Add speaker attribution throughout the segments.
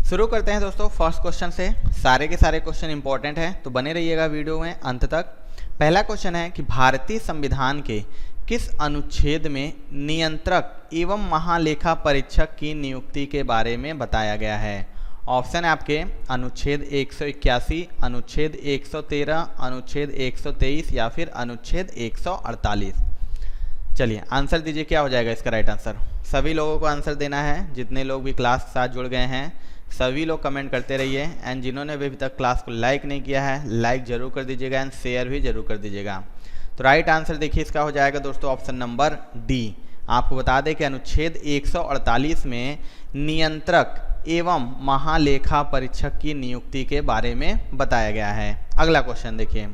Speaker 1: शुरू करते हैं दोस्तों फर्स्ट क्वेश्चन से। सारे के सारे क्वेश्चन इंपॉर्टेंट हैं तो बने रहिएगा वीडियो में अंत तक। पहला क्वेश्चन है कि भारतीय संविधान के किस अनुच्छेद में नियंत्रक एवं महालेखा परीक्षक की नियुक्ति के बारे में बताया गया है। ऑप्शन है आपके अनुच्छेद 181, अनुच्छेद 113, अनुच्छेद 123 या फिर अनुच्छेद 148। चलिए आंसर दीजिए, क्या हो जाएगा इसका राइट आंसर। सभी लोगों को आंसर देना है, जितने लोग भी क्लास के साथ जुड़ गए हैं सभी लोग कमेंट करते रहिए। एंड जिन्होंने भी अभी तक क्लास को लाइक नहीं किया है लाइक जरूर कर दीजिएगा एंड शेयर भी जरूर कर दीजिएगा। तो राइट आंसर देखिए इसका हो जाएगा दोस्तों ऑप्शन नंबर डी। आपको बता दें कि अनुच्छेद 148 में नियंत्रक एवं महालेखा परीक्षक की नियुक्ति के बारे में बताया गया है। अगला क्वेश्चन देखिए,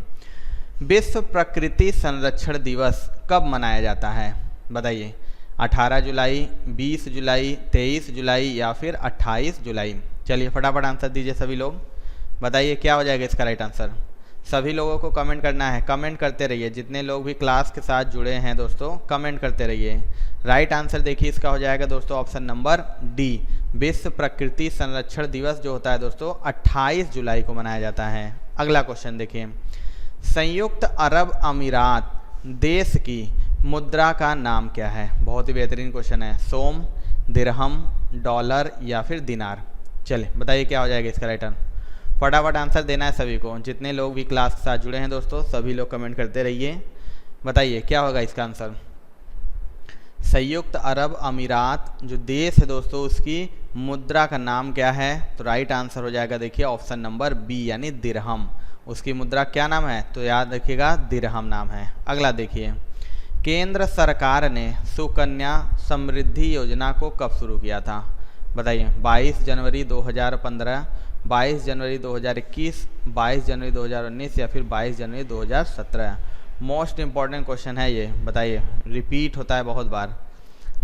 Speaker 1: विश्व प्रकृति संरक्षण दिवस कब मनाया जाता है बताइए। 18 जुलाई, 20 जुलाई, 23 जुलाई या फिर 28 जुलाई। चलिए फटाफट आंसर दीजिए सभी लोग, बताइए क्या हो जाएगा इसका राइट आंसर। सभी लोगों को कमेंट करना है, कमेंट करते रहिए। जितने लोग भी क्लास के साथ जुड़े हैं दोस्तों कमेंट करते रहिए। राइट आंसर देखिए इसका हो जाएगा दोस्तों ऑप्शन नंबर डी। विश्व प्रकृति संरक्षण दिवस जो होता है दोस्तों 28 जुलाई को मनाया जाता है। अगला क्वेश्चन देखिए, संयुक्त अरब अमीरात देश की मुद्रा का नाम क्या है। बहुत ही बेहतरीन क्वेश्चन है। सोम, दिरहम, डॉलर या फिर दिनार। चलिए बताइए क्या हो जाएगा इसका राइट आंसर। फटाफट आंसर देना है सभी को। जितने लोग भी क्लास के साथ जुड़े हैं दोस्तों सभी लोग कमेंट करते रहिए, बताइए क्या होगा इसका आंसर। संयुक्त अरब अमीरात जो देश है दोस्तों उसकी मुद्रा का नाम क्या है। तो राइट आंसर हो जाएगा देखिए ऑप्शन नंबर बी यानी दिरहम। उसकी मुद्रा क्या नाम है तो याद रखिएगा दिरहम नाम है। अगला देखिए, केंद्र सरकार ने सुकन्या समृद्धि योजना को कब शुरू किया था बताइए। 22 जनवरी 2015, 22 जनवरी 2021, 22 जनवरी 2019 या फिर 22 जनवरी 2017। मोस्ट इंपॉर्टेंट क्वेश्चन है ये, बताइए रिपीट होता है बहुत बार।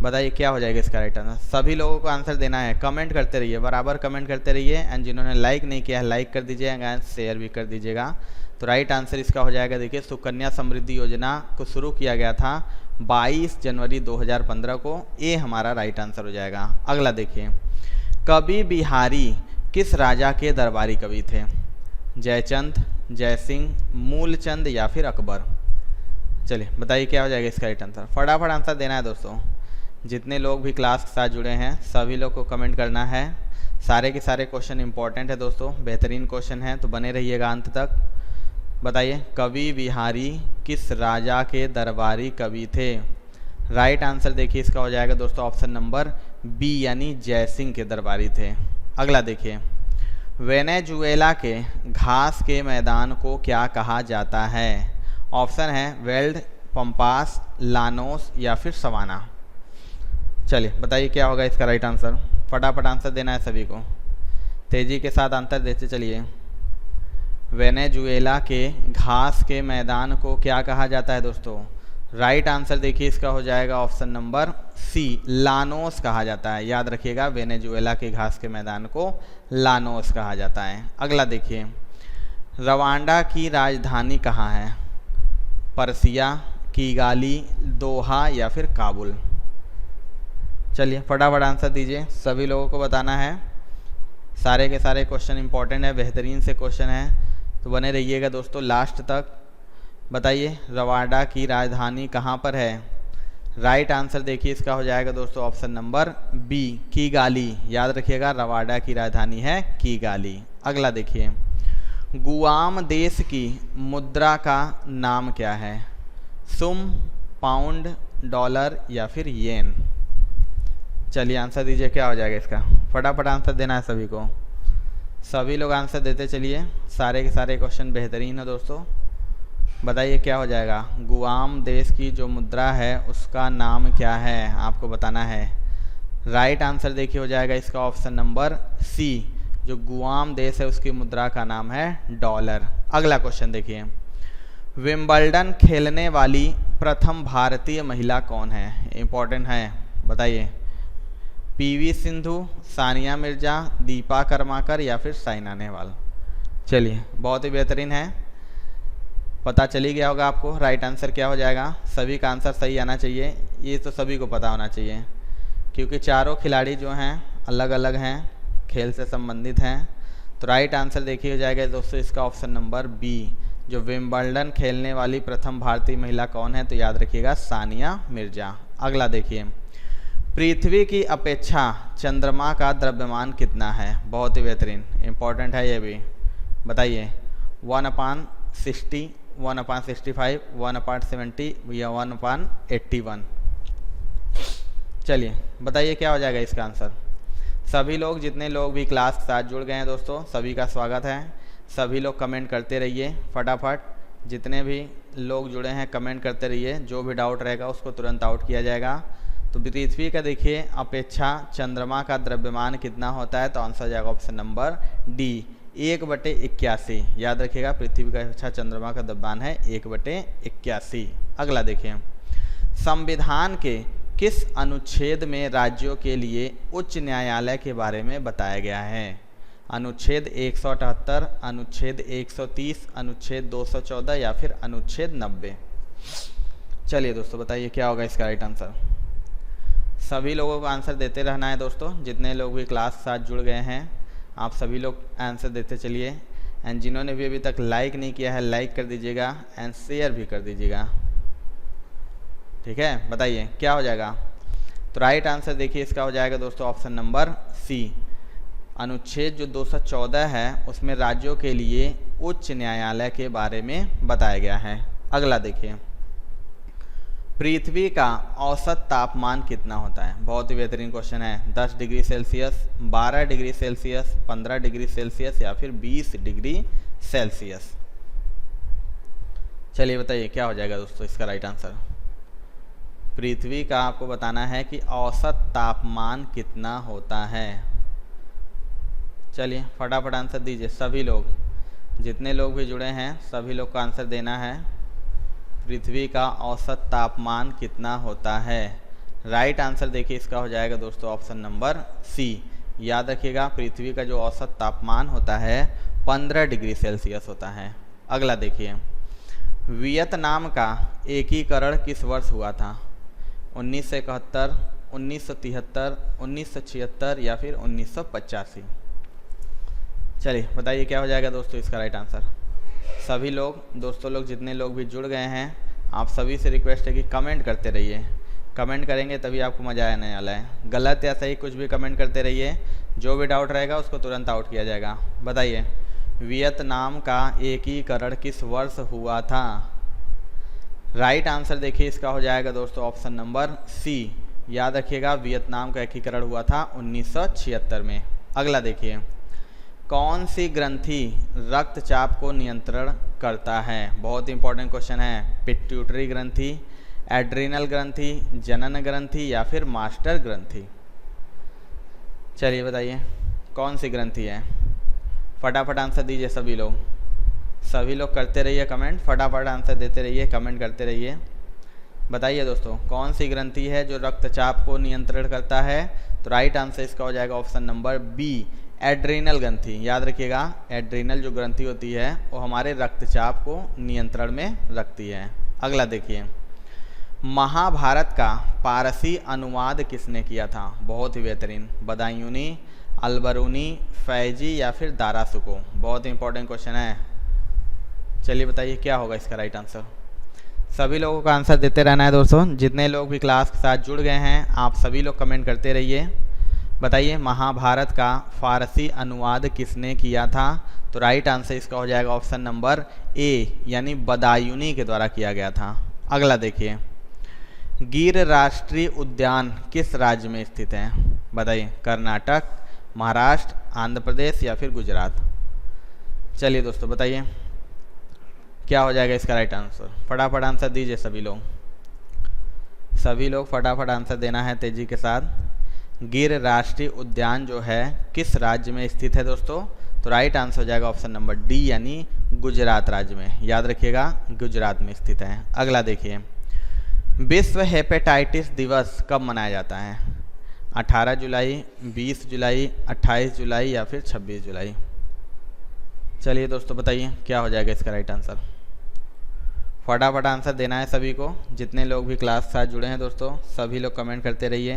Speaker 1: बताइए क्या हो जाएगा इसका राइट आंसर। सभी लोगों को आंसर देना है, कमेंट करते रहिए, बराबर कमेंट करते रहिए। एंड जिन्होंने लाइक नहीं किया है लाइक कर दीजिएगा एंड शेयर भी कर दीजिएगा। तो राइट आंसर इसका हो जाएगा देखिए सुकन्या समृद्धि योजना को शुरू किया गया था 22 जनवरी 2015 को। ये हमारा राइट आंसर हो जाएगा। अगला देखिए, कवि बिहारी किस राजा के दरबारी कवि थे। जयचंद, जयसिंह, मूलचंद या फिर अकबर। चलिए बताइए क्या हो जाएगा इसका राइट आंसर। फटाफट आंसर देना है दोस्तों। जितने लोग भी क्लास के साथ जुड़े हैं सभी लोग को कमेंट करना है। सारे के सारे क्वेश्चन इंपॉर्टेंट है दोस्तों, बेहतरीन क्वेश्चन है तो बने रहिएगा अंत तक। बताइए कवि बिहारी किस राजा के दरबारी कवि थे। राइट आंसर देखिए इसका हो जाएगा दोस्तों ऑप्शन नंबर बी यानी जयसिंह के दरबारी थे। अगला देखिए, वेनेजुएला के घास के मैदान को क्या कहा जाता है। ऑप्शन है वेल्ड, पंपास, लानोस या फिर सवाना। चलिए बताइए क्या होगा इसका राइट आंसर। फटाफट आंसर देना है सभी को, तेज़ी के साथ आंसर देते चलिए। वेनेजुएला के घास के मैदान को क्या कहा जाता है दोस्तों। राइट आंसर देखिए इसका हो जाएगा ऑप्शन नंबर सी, लानोस कहा जाता है। याद रखिएगा वेनेजुएला के घास के मैदान को लानोस कहा जाता है। अगला देखिए, रवांडा की राजधानी कहाँ है। पर्सिया, किगाली, दोहा या फिर काबुल। चलिए फटाफट आंसर दीजिए, सभी लोगों को बताना है। सारे के सारे क्वेश्चन इंपॉर्टेंट है, बेहतरीन से क्वेश्चन है तो बने रहिएगा दोस्तों लास्ट तक। बताइए रवांडा की राजधानी कहाँ पर है। राइट आंसर देखिए इसका हो जाएगा दोस्तों ऑप्शन नंबर बी, किगाली। याद रखिएगा रवांडा की राजधानी है किगाली। अगला देखिए, गुआम देश की मुद्रा का नाम क्या है। सुम, पाउंड, डॉलर या फिर येन। चलिए आंसर दीजिए क्या हो जाएगा इसका। फटाफट आंसर देना है सभी को, सभी लोग आंसर देते चलिए। सारे के सारे क्वेश्चन बेहतरीन है दोस्तों। बताइए क्या हो जाएगा। गुआम देश की जो मुद्रा है उसका नाम क्या है आपको बताना है। राइट आंसर देखिए हो जाएगा इसका ऑप्शन नंबर सी, जो गुआम देश है उसकी मुद्रा का नाम है डॉलर। अगला क्वेश्चन देखिए, विंबलडन खेलने वाली प्रथम भारतीय महिला कौन है। इंपॉर्टेंट है, बताइए। पीवी सिंधु, सानिया मिर्जा, दीपा कर्माकर या फिर साइना नेहवाल। चलिए बहुत ही बेहतरीन है, पता चली गया होगा आपको राइट आंसर क्या हो जाएगा। सभी का आंसर सही आना चाहिए, ये तो सभी को पता होना चाहिए क्योंकि चारों खिलाड़ी जो हैं अलग अलग हैं। खेल से संबंधित हैं। तो राइट आंसर देखिए हो जाएगा दोस्तों इसका ऑप्शन नंबर बी। जो विंबलडन खेलने वाली प्रथम भारतीय महिला कौन है? तो याद रखिएगा सानिया मिर्जा। अगला देखिए, पृथ्वी की अपेक्षा चंद्रमा का द्रव्यमान कितना है? बहुत ही बेहतरीन, इंपॉर्टेंट है ये भी। बताइए 1/60, 1/65, 1/70 या 1/81? चलिए बताइए क्या हो जाएगा इसका आंसर। सभी लोग, जितने लोग भी क्लास के साथ जुड़ गए हैं दोस्तों, सभी का स्वागत है। सभी लोग कमेंट करते रहिए फटाफट। जितने भी लोग जुड़े हैं कमेंट करते रहिए, जो भी डाउट रहेगा उसको तुरंत आउट किया जाएगा। तो पृथ्वी का देखिए अपेक्षा चंद्रमा का द्रव्यमान कितना होता है? तो आंसर जाएगा ऑप्शन नंबर डी, 1/81। याद रखिएगा पृथ्वी का अपेक्षा चंद्रमा का द्रव्यमान है 1/81। अगला देखिए, संविधान के किस अनुच्छेद में राज्यों के लिए उच्च न्यायालय के बारे में बताया गया है? अनुच्छेद 178, अनुच्छेद 130, अनुच्छेद 214 या फिर अनुच्छेद 90? चलिए दोस्तों बताइए क्या होगा इसका राइट आंसर। सभी लोगों को आंसर देते रहना है दोस्तों, जितने लोग भी क्लास के साथ जुड़ गए हैं आप सभी लोग आंसर देते चलिए। एंड जिन्होंने भी अभी तक लाइक नहीं किया है लाइक कर दीजिएगा एंड शेयर भी कर दीजिएगा। ठीक है, बताइए क्या हो जाएगा। तो राइट आंसर देखिए इसका हो जाएगा दोस्तों ऑप्शन नंबर सी। अनुच्छेद जो 214 है उसमें राज्यों के लिए उच्च न्यायालय के बारे में बताया गया है। अगला देखिए, पृथ्वी का औसत तापमान कितना होता है? बहुत ही बेहतरीन क्वेश्चन है। 10 degree Celsius, 12 degree Celsius, 15 degree Celsius या फिर 20 डिग्री सेल्सियस? चलिए बताइए क्या हो जाएगा दोस्तों इसका राइट आंसर। पृथ्वी का आपको बताना है कि औसत तापमान कितना होता है। चलिए फटाफट आंसर दीजिए सभी लोग, जितने लोग भी जुड़े हैं सभी लोग का आंसर देना है। पृथ्वी का औसत तापमान कितना होता है? राइट आंसर देखिए इसका हो जाएगा दोस्तों ऑप्शन नंबर सी। याद रखिएगा पृथ्वी का जो औसत तापमान होता है 15 डिग्री सेल्सियस होता है। अगला देखिए, वियतनाम का एकीकरण किस वर्ष हुआ था? 1971, 1973, 1976 या फिर 1985? चलिए बताइए क्या हो जाएगा दोस्तों इसका राइट आंसर। सभी लोग, दोस्तों लोग, जितने लोग भी जुड़ गए हैं आप सभी से रिक्वेस्ट है कि कमेंट करते रहिए। कमेंट करेंगे तभी आपको मज़ा आने वाला है। गलत या सही कुछ भी कमेंट करते रहिए, जो भी डाउट रहेगा उसको तुरंत आउट किया जाएगा। बताइए वियतनाम का एकीकरण किस वर्ष हुआ था? राइट आंसर देखिए इसका हो जाएगा दोस्तों ऑप्शन नंबर सी। याद रखिएगा वियतनाम का एकीकरण हुआ था 1976 में। अगला देखिए, कौन सी ग्रंथि रक्तचाप को नियंत्रण करता है? बहुत इंपॉर्टेंट क्वेश्चन है। पिट्यूटरी ग्रंथि, एड्रिनल ग्रंथि, जनन ग्रंथि या फिर मास्टर ग्रंथि? चलिए बताइए कौन सी ग्रंथि है। फटाफट आंसर दीजिए सभी लोग। सभी लोग करते रहिए कमेंट, फटाफट आंसर देते रहिए, कमेंट करते रहिए। बताइए दोस्तों कौन सी ग्रंथि है जो रक्तचाप को नियंत्रण करता है? तो राइट आंसर इसका हो जाएगा ऑप्शन नंबर बी, एड्रिनल ग्रंथि। याद रखिएगा एड्रिनल जो ग्रंथि होती है वो हमारे रक्तचाप को नियंत्रण में रखती है। अगला देखिए, महाभारत का पारसी अनुवाद किसने किया था? बहुत ही बेहतरीन। बदायूनी, अलबरूनी, फैजी या फिर दारासुको? बहुत इंपॉर्टेंट क्वेश्चन है। चलिए बताइए क्या होगा इसका राइट आंसर। सभी लोगों का आंसर देते रहना है दोस्तों, जितने लोग भी क्लास के साथ जुड़ गए हैं आप सभी लोग कमेंट करते रहिए। बताइए महाभारत का फारसी अनुवाद किसने किया था? तो राइट आंसर इसका हो जाएगा ऑप्शन नंबर ए, यानी बदायूनी के द्वारा किया गया था। अगला देखिए, गिर राष्ट्रीय उद्यान किस राज्य में स्थित है? बताइए कर्नाटक, महाराष्ट्र, आंध्र प्रदेश या फिर गुजरात? चलिए दोस्तों बताइए क्या हो जाएगा इसका राइट आंसर। फटाफट आंसर दीजिए सभी लोग। सभी लोग फटाफट आंसर देना है तेजी के साथ। गिर राष्ट्रीय उद्यान जो है किस राज्य में स्थित है दोस्तों? तो राइट आंसर हो जाएगा ऑप्शन नंबर डी, यानी गुजरात राज्य में। याद रखिएगा गुजरात में स्थित है। अगला देखिए, विश्व हेपेटाइटिस दिवस कब मनाया जाता है? 18 जुलाई, 20 जुलाई, 28 जुलाई या फिर 26 जुलाई? चलिए दोस्तों बताइए क्या हो जाएगा इसका राइट आंसर। फटाफट आंसर देना है सभी को, जितने लोग भी क्लास के साथ जुड़े हैं दोस्तों सभी लोग कमेंट करते रहिए।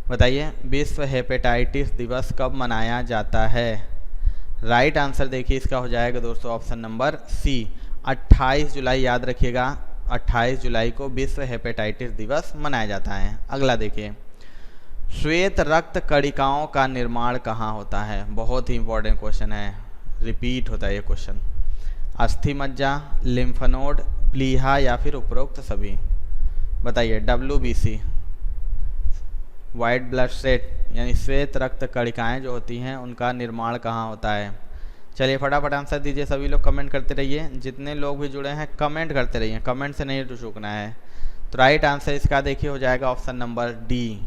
Speaker 1: बताइए विश्व हेपेटाइटिस दिवस कब मनाया जाता है। राइट आंसर देखिए इसका हो जाएगा दोस्तों ऑप्शन नंबर सी, 28 जुलाई। याद रखिएगा 28 जुलाई को विश्व हेपेटाइटिस दिवस मनाया जाता है। अगला देखिए, श्वेत रक्त कणिकाओं का निर्माण कहाँ होता है। बहुत ही इंपॉर्टेंट क्वेश्चन है, रिपीट होता है ये क्वेश्चन। अस्थि मज्जा, लिम्फ नोड, प्लीहा या फिर उपरोक्त सभी। बताइए WBC, वाइट ब्लड सेल यानी श्वेत रक्त कणिकाएं जो होती हैं उनका निर्माण कहाँ होता है। चलिए फटाफट आंसर दीजिए, सभी लोग कमेंट करते रहिए। जितने लोग भी जुड़े हैं कमेंट करते रहिए, कमेंट से नहीं चूकना है। तो राइट आंसर इसका देखिए हो जाएगा ऑप्शन नंबर डी,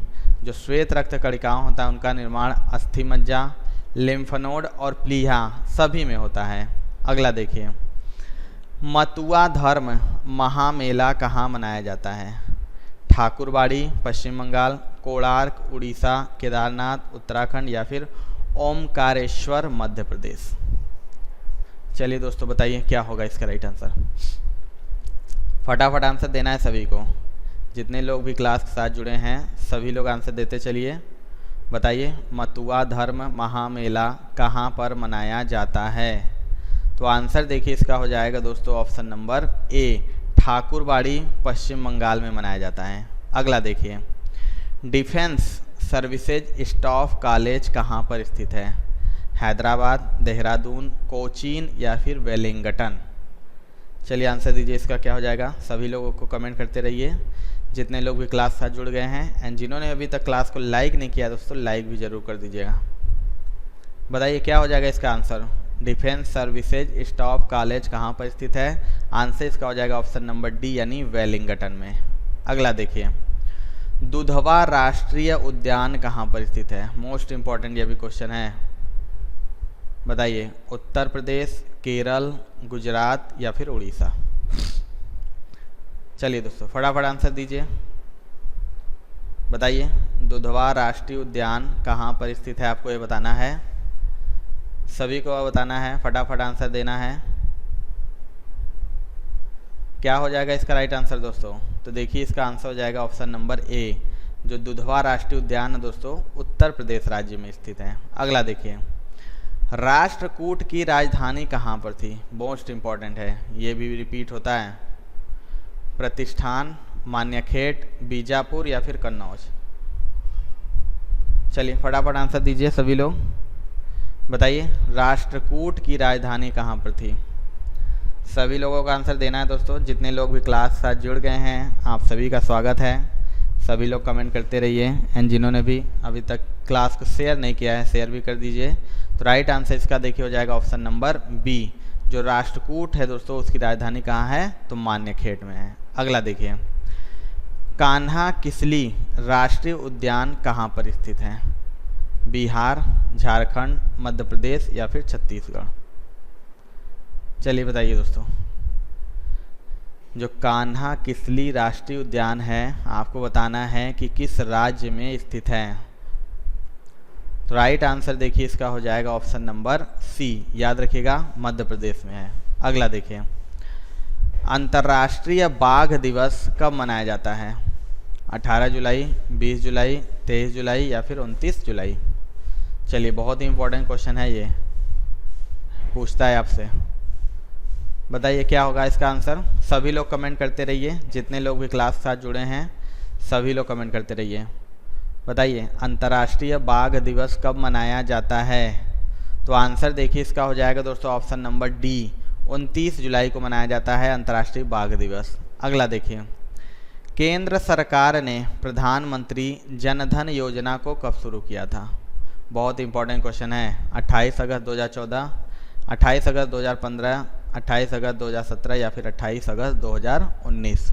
Speaker 1: जो श्वेत रक्त कणिकाएं होता है उनका निर्माण अस्थि मज्जा, लिम्फ नोड और प्लीहा सभी में होता है। अगला देखिए, मतुआ धर्म महामेला कहाँ मनाया जाता है। ठाकुरबाड़ी पश्चिम बंगाल, कोणार्क उड़ीसा, केदारनाथ उत्तराखंड या फिर ओमकारेश्वर मध्य प्रदेश। चलिए दोस्तों बताइए क्या होगा इसका राइट आंसर। फटाफट आंसर देना है सभी को, जितने लोग भी क्लास के साथ जुड़े हैं सभी लोग आंसर देते चलिए। बताइए मतुआ धर्म महामेला कहाँ पर मनाया जाता है। तो आंसर देखिए इसका हो जाएगा दोस्तों ऑप्शन नंबर ए, ठाकुरबाड़ी पश्चिम बंगाल में मनाया जाता है। अगला देखिए, डिफेंस सर्विसेज स्टाफ कॉलेज कहाँ पर स्थित है। हैदराबाद, देहरादून, कोचीन या फिर वेलिंगटन। चलिए आंसर दीजिए इसका क्या हो जाएगा। सभी लोगों को कमेंट करते रहिए, जितने लोग भी क्लास साथ जुड़ गए हैं। एंड जिन्होंने अभी तक क्लास को लाइक नहीं किया दोस्तों लाइक भी ज़रूर कर दीजिएगा। बताइए क्या हो जाएगा इसका answer. Defence services staff college कहाँ पर स्थित है। आंसर इसका हो जाएगा ऑप्शन नंबर डी यानी वेलिंगटन में। अगला देखिए, दुधवा राष्ट्रीय उद्यान कहाँ पर स्थित है। मोस्ट इंपॉर्टेंट ये भी क्वेश्चन है। बताइए उत्तर प्रदेश, केरल, गुजरात या फिर उड़ीसा। चलिए दोस्तों फटाफट आंसर दीजिए। बताइए दुधवा राष्ट्रीय उद्यान कहाँ पर स्थित है, आपको ये बताना है। सभी को बताना है, फटाफट आंसर देना है। क्या हो जाएगा इसका राइट आंसर दोस्तों। तो देखिए इसका आंसर हो जाएगा ऑप्शन नंबर ए, जो दुधवा राष्ट्रीय उद्यान है दोस्तों उत्तर प्रदेश राज्य में स्थित है। अगला देखिए, राष्ट्रकूट की राजधानी कहाँ पर थी। मोस्ट इंपॉर्टेंट है, ये भी रिपीट होता है। प्रतिष्ठान, मान्यखेट, बीजापुर या फिर कन्नौज। चलिए फटाफट आंसर दीजिए सभी लोग। बताइए राष्ट्रकूट की राजधानी कहाँ पर थी। सभी लोगों का आंसर देना है दोस्तों। जितने लोग भी क्लास साथ जुड़ गए हैं आप सभी का स्वागत है। सभी लोग कमेंट करते रहिए। एंड जिन्होंने भी अभी तक क्लास को शेयर नहीं किया है शेयर भी कर दीजिए। तो राइट आंसर इसका देखिए हो जाएगा ऑप्शन नंबर बी, जो राष्ट्रकूट है दोस्तों उसकी राजधानी कहाँ है तो मान्यखेट में है। अगला देखिए, कान्हा किसली राष्ट्रीय उद्यान कहाँ पर स्थित है। बिहार, झारखंड, मध्य प्रदेश या फिर छत्तीसगढ़। चलिए बताइए दोस्तों, जो कान्हा किसली राष्ट्रीय उद्यान है आपको बताना है कि किस राज्य में स्थित है। तो राइट आंसर देखिए इसका हो जाएगा ऑप्शन नंबर सी, याद रखिएगा मध्य प्रदेश में है। अगला देखिए, अंतर्राष्ट्रीय बाघ दिवस कब मनाया जाता है। 18 जुलाई, 20 जुलाई, 23 जुलाई या फिर 29 जुलाई। चलिए बहुत ही इंपॉर्टेंट क्वेश्चन है, ये पूछता है आपसे। बताइए क्या होगा इसका आंसर। सभी लोग कमेंट करते रहिए, जितने लोग भी क्लास के साथ जुड़े हैं सभी लोग कमेंट करते रहिए। बताइए अंतर्राष्ट्रीय बाघ दिवस कब मनाया जाता है। तो आंसर देखिए इसका हो जाएगा दोस्तों ऑप्शन नंबर डी, 29 जुलाई को मनाया जाता है अंतर्राष्ट्रीय बाघ दिवस। अगला देखिए, केंद्र सरकार ने प्रधानमंत्री जनधन योजना को कब शुरू किया था। बहुत इंपॉर्टेंट क्वेश्चन है। 28 अगस्त 2014, 28 अगस्त 2015, 28 अगस्त 2017 या फिर 28 अगस्त 2019।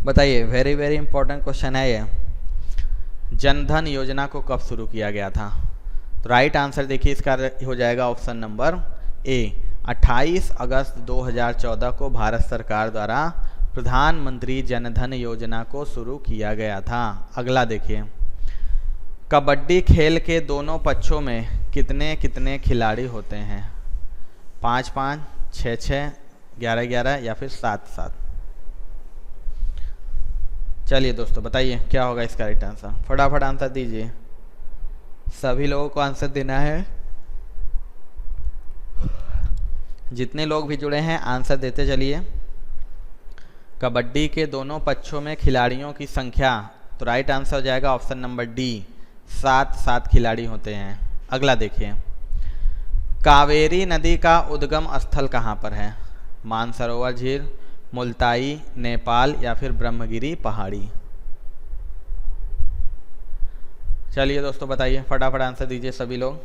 Speaker 1: बताइए वेरी वेरी इंपॉर्टेंट क्वेश्चन है ये। जनधन योजना को कब शुरू किया गया था। तो राइट आंसर देखिए इसका हो जाएगा ऑप्शन नंबर ए, 28 अगस्त 2014 को भारत सरकार द्वारा प्रधानमंत्री जनधन योजना को शुरू किया गया था। अगला देखिए, कबड्डी खेल के दोनों पक्षों में कितने कितने खिलाड़ी होते हैं। 5-5, 6-6, 11-11 या फिर 7-7। चलिए दोस्तों बताइए क्या होगा इसका राइट आंसर, फटाफट आंसर दीजिए, सभी लोगों को आंसर देना है। जितने लोग भी जुड़े हैं आंसर देते चलिए। कबड्डी के दोनों पक्षों में खिलाड़ियों की संख्या, तो राइट आंसर हो जाएगा ऑप्शन नंबर डी, 7 खिलाड़ी होते हैं। अगला देखिए, कावेरी नदी का उद्गम स्थल कहाँ पर है? मानसरोवर झील, मुल्ताई, नेपाल या फिर ब्रह्मगिरी पहाड़ी। चलिए दोस्तों बताइए, फटाफट आंसर दीजिए सभी लोग।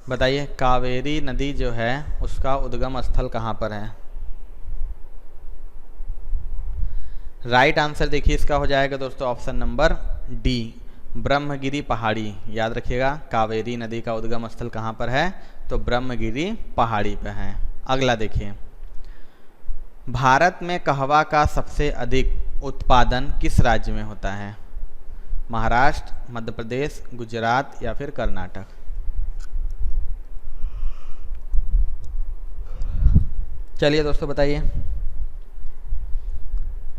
Speaker 1: बताइए कावेरी नदी जो है उसका उद्गम स्थल कहाँ पर है? राइट आंसर देखिए इसका हो जाएगा दोस्तों ऑप्शन नंबर डी, ब्रह्मगिरी पहाड़ी। याद रखिएगा कावेरी नदी का उद्गम स्थल कहाँ पर है? तो ब्रह्मगिरी पहाड़ी पे है। अगला देखिए, भारत में कहवा का सबसे अधिक उत्पादन किस राज्य में होता है? महाराष्ट्र, मध्य प्रदेश, गुजरात या फिर कर्नाटक। चलिए दोस्तों बताइए,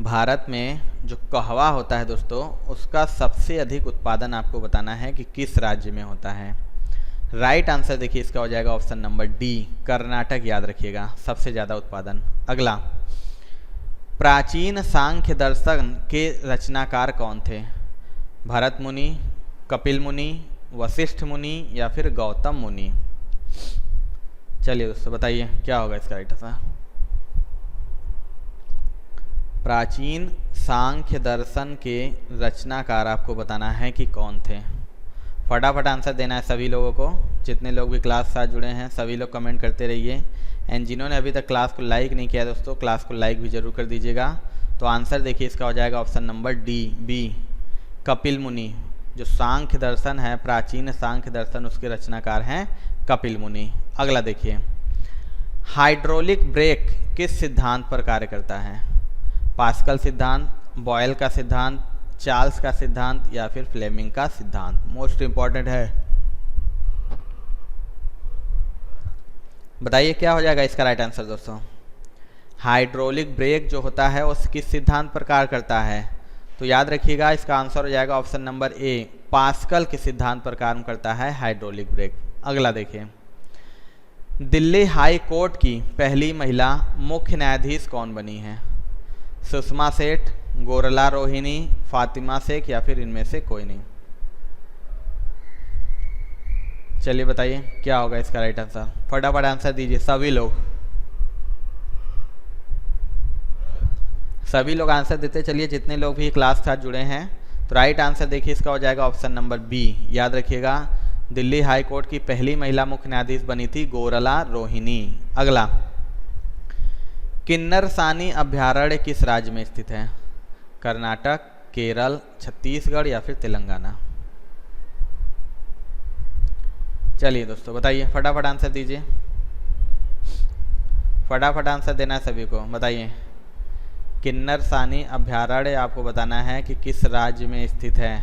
Speaker 1: भारत में जो कहवा होता है दोस्तों उसका सबसे अधिक उत्पादन आपको बताना है कि किस राज्य में होता है। राइट आंसर देखिए इसका हो जाएगा ऑप्शन नंबर डी, कर्नाटक। याद रखिएगा सबसे ज़्यादा उत्पादन। अगला, प्राचीन सांख्य दर्शन के रचनाकार कौन थे? भरत मुनि, कपिल मुनि, वशिष्ठ मुनि या फिर गौतम मुनि। चलिए दोस्तों बताइए क्या होगा इसका राइट आंसर। प्राचीन सांख्य दर्शन के रचनाकार आपको बताना है कि कौन थे। फटाफट आंसर देना है सभी लोगों को। जितने लोग भी क्लास साथ जुड़े हैं सभी लोग कमेंट करते रहिए। एंड जिन्होंने अभी तक क्लास को लाइक नहीं किया दोस्तों, क्लास को लाइक भी जरूर कर दीजिएगा। तो आंसर देखिए इसका हो जाएगा option number D, B, Kapil Muni. जो सांख्य दर्शन है, प्राचीन सांख्य दर्शन, उसके रचनाकार हैं कपिल मुनि। अगला देखिए, हाइड्रोलिक ब्रेक किस सिद्धांत पर कार्य करता है? पास्कल सिद्धांत, बॉयल का सिद्धांत, चार्ल्स का सिद्धांत या फिर फ्लेमिंग का सिद्धांत। मोस्ट इंपॉर्टेंट है, बताइए क्या हो जाएगा इसका राइट आंसर दोस्तों। हाइड्रोलिक ब्रेक जो होता है उस किस सिद्धांत पर कार्य करता है? तो याद रखिएगा इसका आंसर हो जाएगा ऑप्शन नंबर ए, पास्कल के सिद्धांत पर कार्य करता है हाइड्रोलिक ब्रेक। अगला देखिए, दिल्ली हाई कोर्ट की पहली महिला मुख्य न्यायाधीश कौन बनी है? सुषमा सेठ, गोरला रोहिणी, फातिमा शेख या फिर इनमें से कोई नहीं। चलिए बताइए क्या होगा इसका राइट आंसर, फटाफट आंसर दीजिए सभी लोग। सभी लोग आंसर देते चलिए जितने लोग भी क्लास के साथ जुड़े हैं। तो राइट आंसर देखिए इसका हो जाएगा ऑप्शन नंबर बी। याद रखिएगा दिल्ली हाई कोर्ट की पहली महिला मुख्य न्यायाधीश बनी थी गोरला रोहिणी। अगला, किन्नरसानी अभ्यारण्य किस राज्य में स्थित है? कर्नाटक, केरल, छत्तीसगढ़ या फिर तेलंगाना। चलिए दोस्तों बताइए, फटाफट आंसर दीजिए। फटाफट आंसर देना है सभी को। बताइए किन्नरसानी अभ्यारण्य आपको बताना है कि किस राज्य में स्थित है।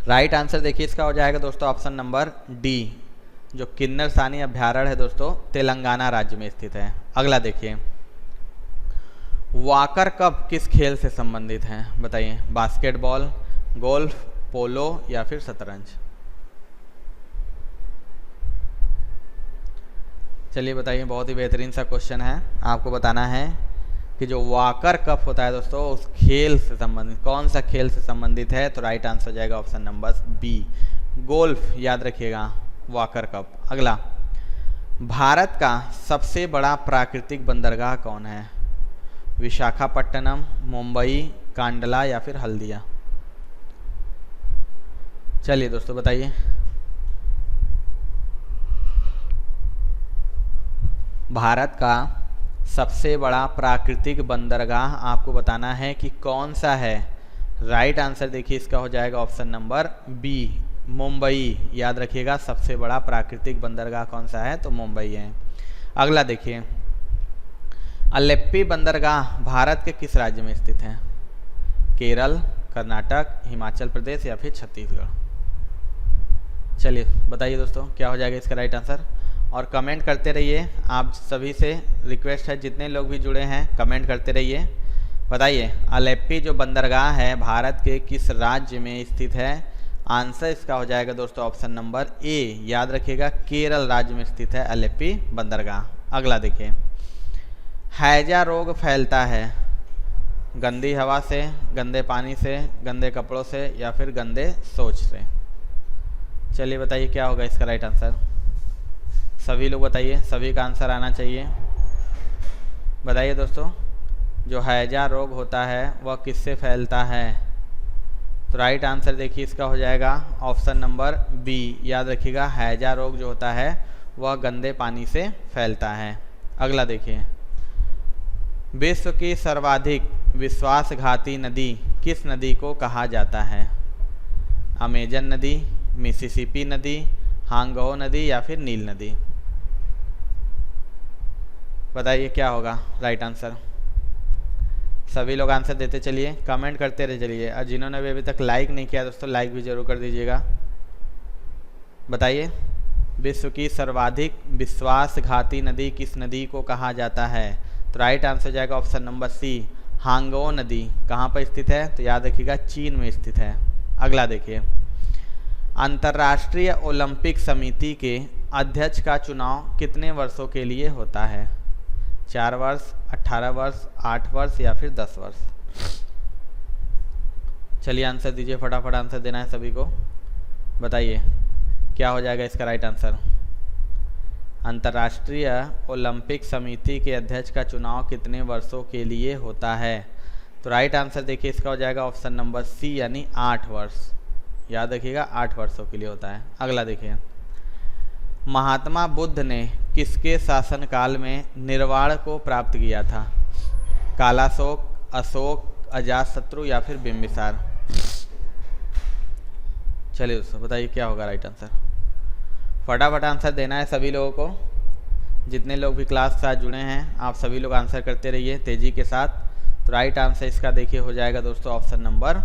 Speaker 1: राइट आंसर देखिए इसका हो जाएगा दोस्तों ऑप्शन नंबर डी, जो किन्नरसानी अभ्यारण्य है दोस्तों तेलंगाना राज्य में स्थित है। अगला देखिए, वॉकर कप किस खेल से संबंधित है? बताइए, बास्केटबॉल, गोल्फ, पोलो या फिर शतरंज। चलिए बताइए, बहुत ही बेहतरीन सा क्वेश्चन है। आपको बताना है कि जो वॉकर कप होता है दोस्तों उस खेल से संबंधित, कौन सा खेल से संबंधित है? तो राइट आंसर हो जाएगा ऑप्शन नंबर बी, गोल्फ। याद रखिएगा वॉकर कप। अगला, भारत का सबसे बड़ा प्राकृतिक बंदरगाह कौन है? विशाखापट्टनम, मुंबई, कांडला या फिर हल्दिया। चलिए दोस्तों बताइए। भारत का सबसे बड़ा प्राकृतिक बंदरगाह आपको बताना है कि कौन सा है। राइट आंसर देखिए इसका हो जाएगा ऑप्शन नंबर बी, मुंबई। याद रखिएगा सबसे बड़ा प्राकृतिक बंदरगाह कौन सा है? तो मुंबई है। अगला देखिए, अलेप्पी बंदरगाह भारत के किस राज्य में स्थित है? केरल, कर्नाटक, हिमाचल प्रदेश या फिर छत्तीसगढ़। चलिए बताइए दोस्तों क्या हो जाएगा इसका राइट आंसर। और कमेंट करते रहिए। आप सभी से रिक्वेस्ट है, जितने लोग भी जुड़े हैं कमेंट करते रहिए। बताइए, अलेप्पी जो बंदरगाह है भारत के किस राज्य में स्थित है? आंसर इसका हो जाएगा दोस्तों ऑप्शन नंबर ए, याद रखिएगा केरल राज्य में स्थित है अलेप्पी बंदरगाह। अगला देखिए, हैजा रोग फैलता है गंदी हवा से, गंदे पानी से, गंदे कपड़ों से या फिर गंदे सोच से? चलिए बताइए क्या होगा इसका राइट आंसर। सभी लोग बताइए, सभी का आंसर आना चाहिए। बताइए दोस्तों, जो हैजा रोग होता है वह किससे फैलता है? तो राइट आंसर देखिए इसका हो जाएगा ऑप्शन नंबर बी, याद रखिएगा हैजा रोग जो होता है वह गंदे पानी से फैलता है। अगला देखिए, विश्व की सर्वाधिक विश्वासघाती नदी किस नदी को कहा जाता है? अमेजन नदी, मिसिसिपी नदी, हांगहो नदी या फिर नील नदी? बताइए क्या होगा राइट आंसर। सभी लोग आंसर देते चलिए, कमेंट करते रहे चलिए, और जिन्होंने भी अभी तक लाइक नहीं किया दोस्तों लाइक भी जरूर कर दीजिएगा। बताइए, विश्व की सर्वाधिक विश्वासघाती नदी किस नदी को कहा जाता है? तो राइट आंसर जाएगा ऑप्शन नंबर सी, हांगो नदी। कहाँ पर स्थित है? तो याद रखिएगा चीन में स्थित है। अगला देखिए, अंतर्राष्ट्रीय ओलंपिक समिति के अध्यक्ष का चुनाव कितने वर्षों के लिए होता है? 4 वर्ष, 18 वर्ष, 8 वर्ष या फिर 10 वर्ष? चलिए आंसर दीजिए, फटाफट आंसर देना है सभी को। बताइए क्या हो जाएगा इसका राइट आंसर। अंतर्राष्ट्रीय ओलंपिक समिति के अध्यक्ष का चुनाव कितने वर्षों के लिए होता है? तो राइट आंसर देखिए इसका हो जाएगा ऑप्शन नंबर सी, यानी 8 वर्ष। याद रखिएगा 8 वर्षों के लिए होता है। अगला देखिए, महात्मा बुद्ध ने किसके शासनकाल में निर्वाण को प्राप्त किया था? कालाशोक, अशोक, अजातशत्रु या फिर बिंबिसार? चलिए दोस्तों बताइए क्या होगा राइट आंसर। फटाफट आंसर देना है सभी लोगों को। जितने लोग भी क्लास के साथ जुड़े हैं आप सभी लोग आंसर करते रहिए तेजी के साथ। तो राइट आंसर इसका देखिए हो जाएगा दोस्तों ऑप्शन नंबर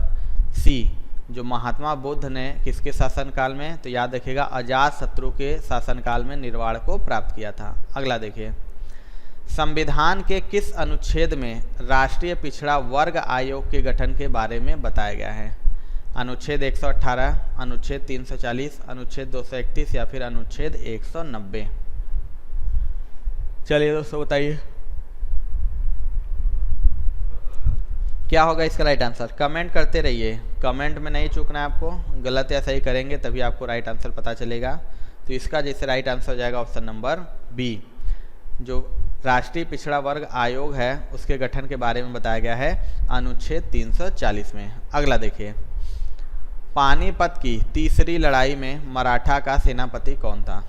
Speaker 1: सी, जो महात्मा बुद्ध ने किसके शासनकाल में? तो याद रखिएगा अजातशत्रु के शासनकाल में निर्वाण को प्राप्त किया था। अगला देखिए, संविधान के किस अनुच्छेद में राष्ट्रीय पिछड़ा वर्ग आयोग के गठन के बारे में बताया गया है? अनुच्छेद 118, अनुच्छेद 340, अनुच्छेद 231 या फिर अनुच्छेद 190? चलिए दोस्तों बताइए क्या होगा इसका राइट आंसर। कमेंट करते रहिए, कमेंट में नहीं चूकना है आपको, गलत या सही करेंगे तभी आपको राइट आंसर पता चलेगा। तो इसका जैसे राइट आंसर हो जाएगा ऑप्शन नंबर बी, जो राष्ट्रीय पिछड़ा वर्ग आयोग है उसके गठन के बारे में बताया गया है अनुच्छेद 340 में। अगला देखिए, पानीपत की तीसरी लड़ाई में मराठा का सेनापति कौन था?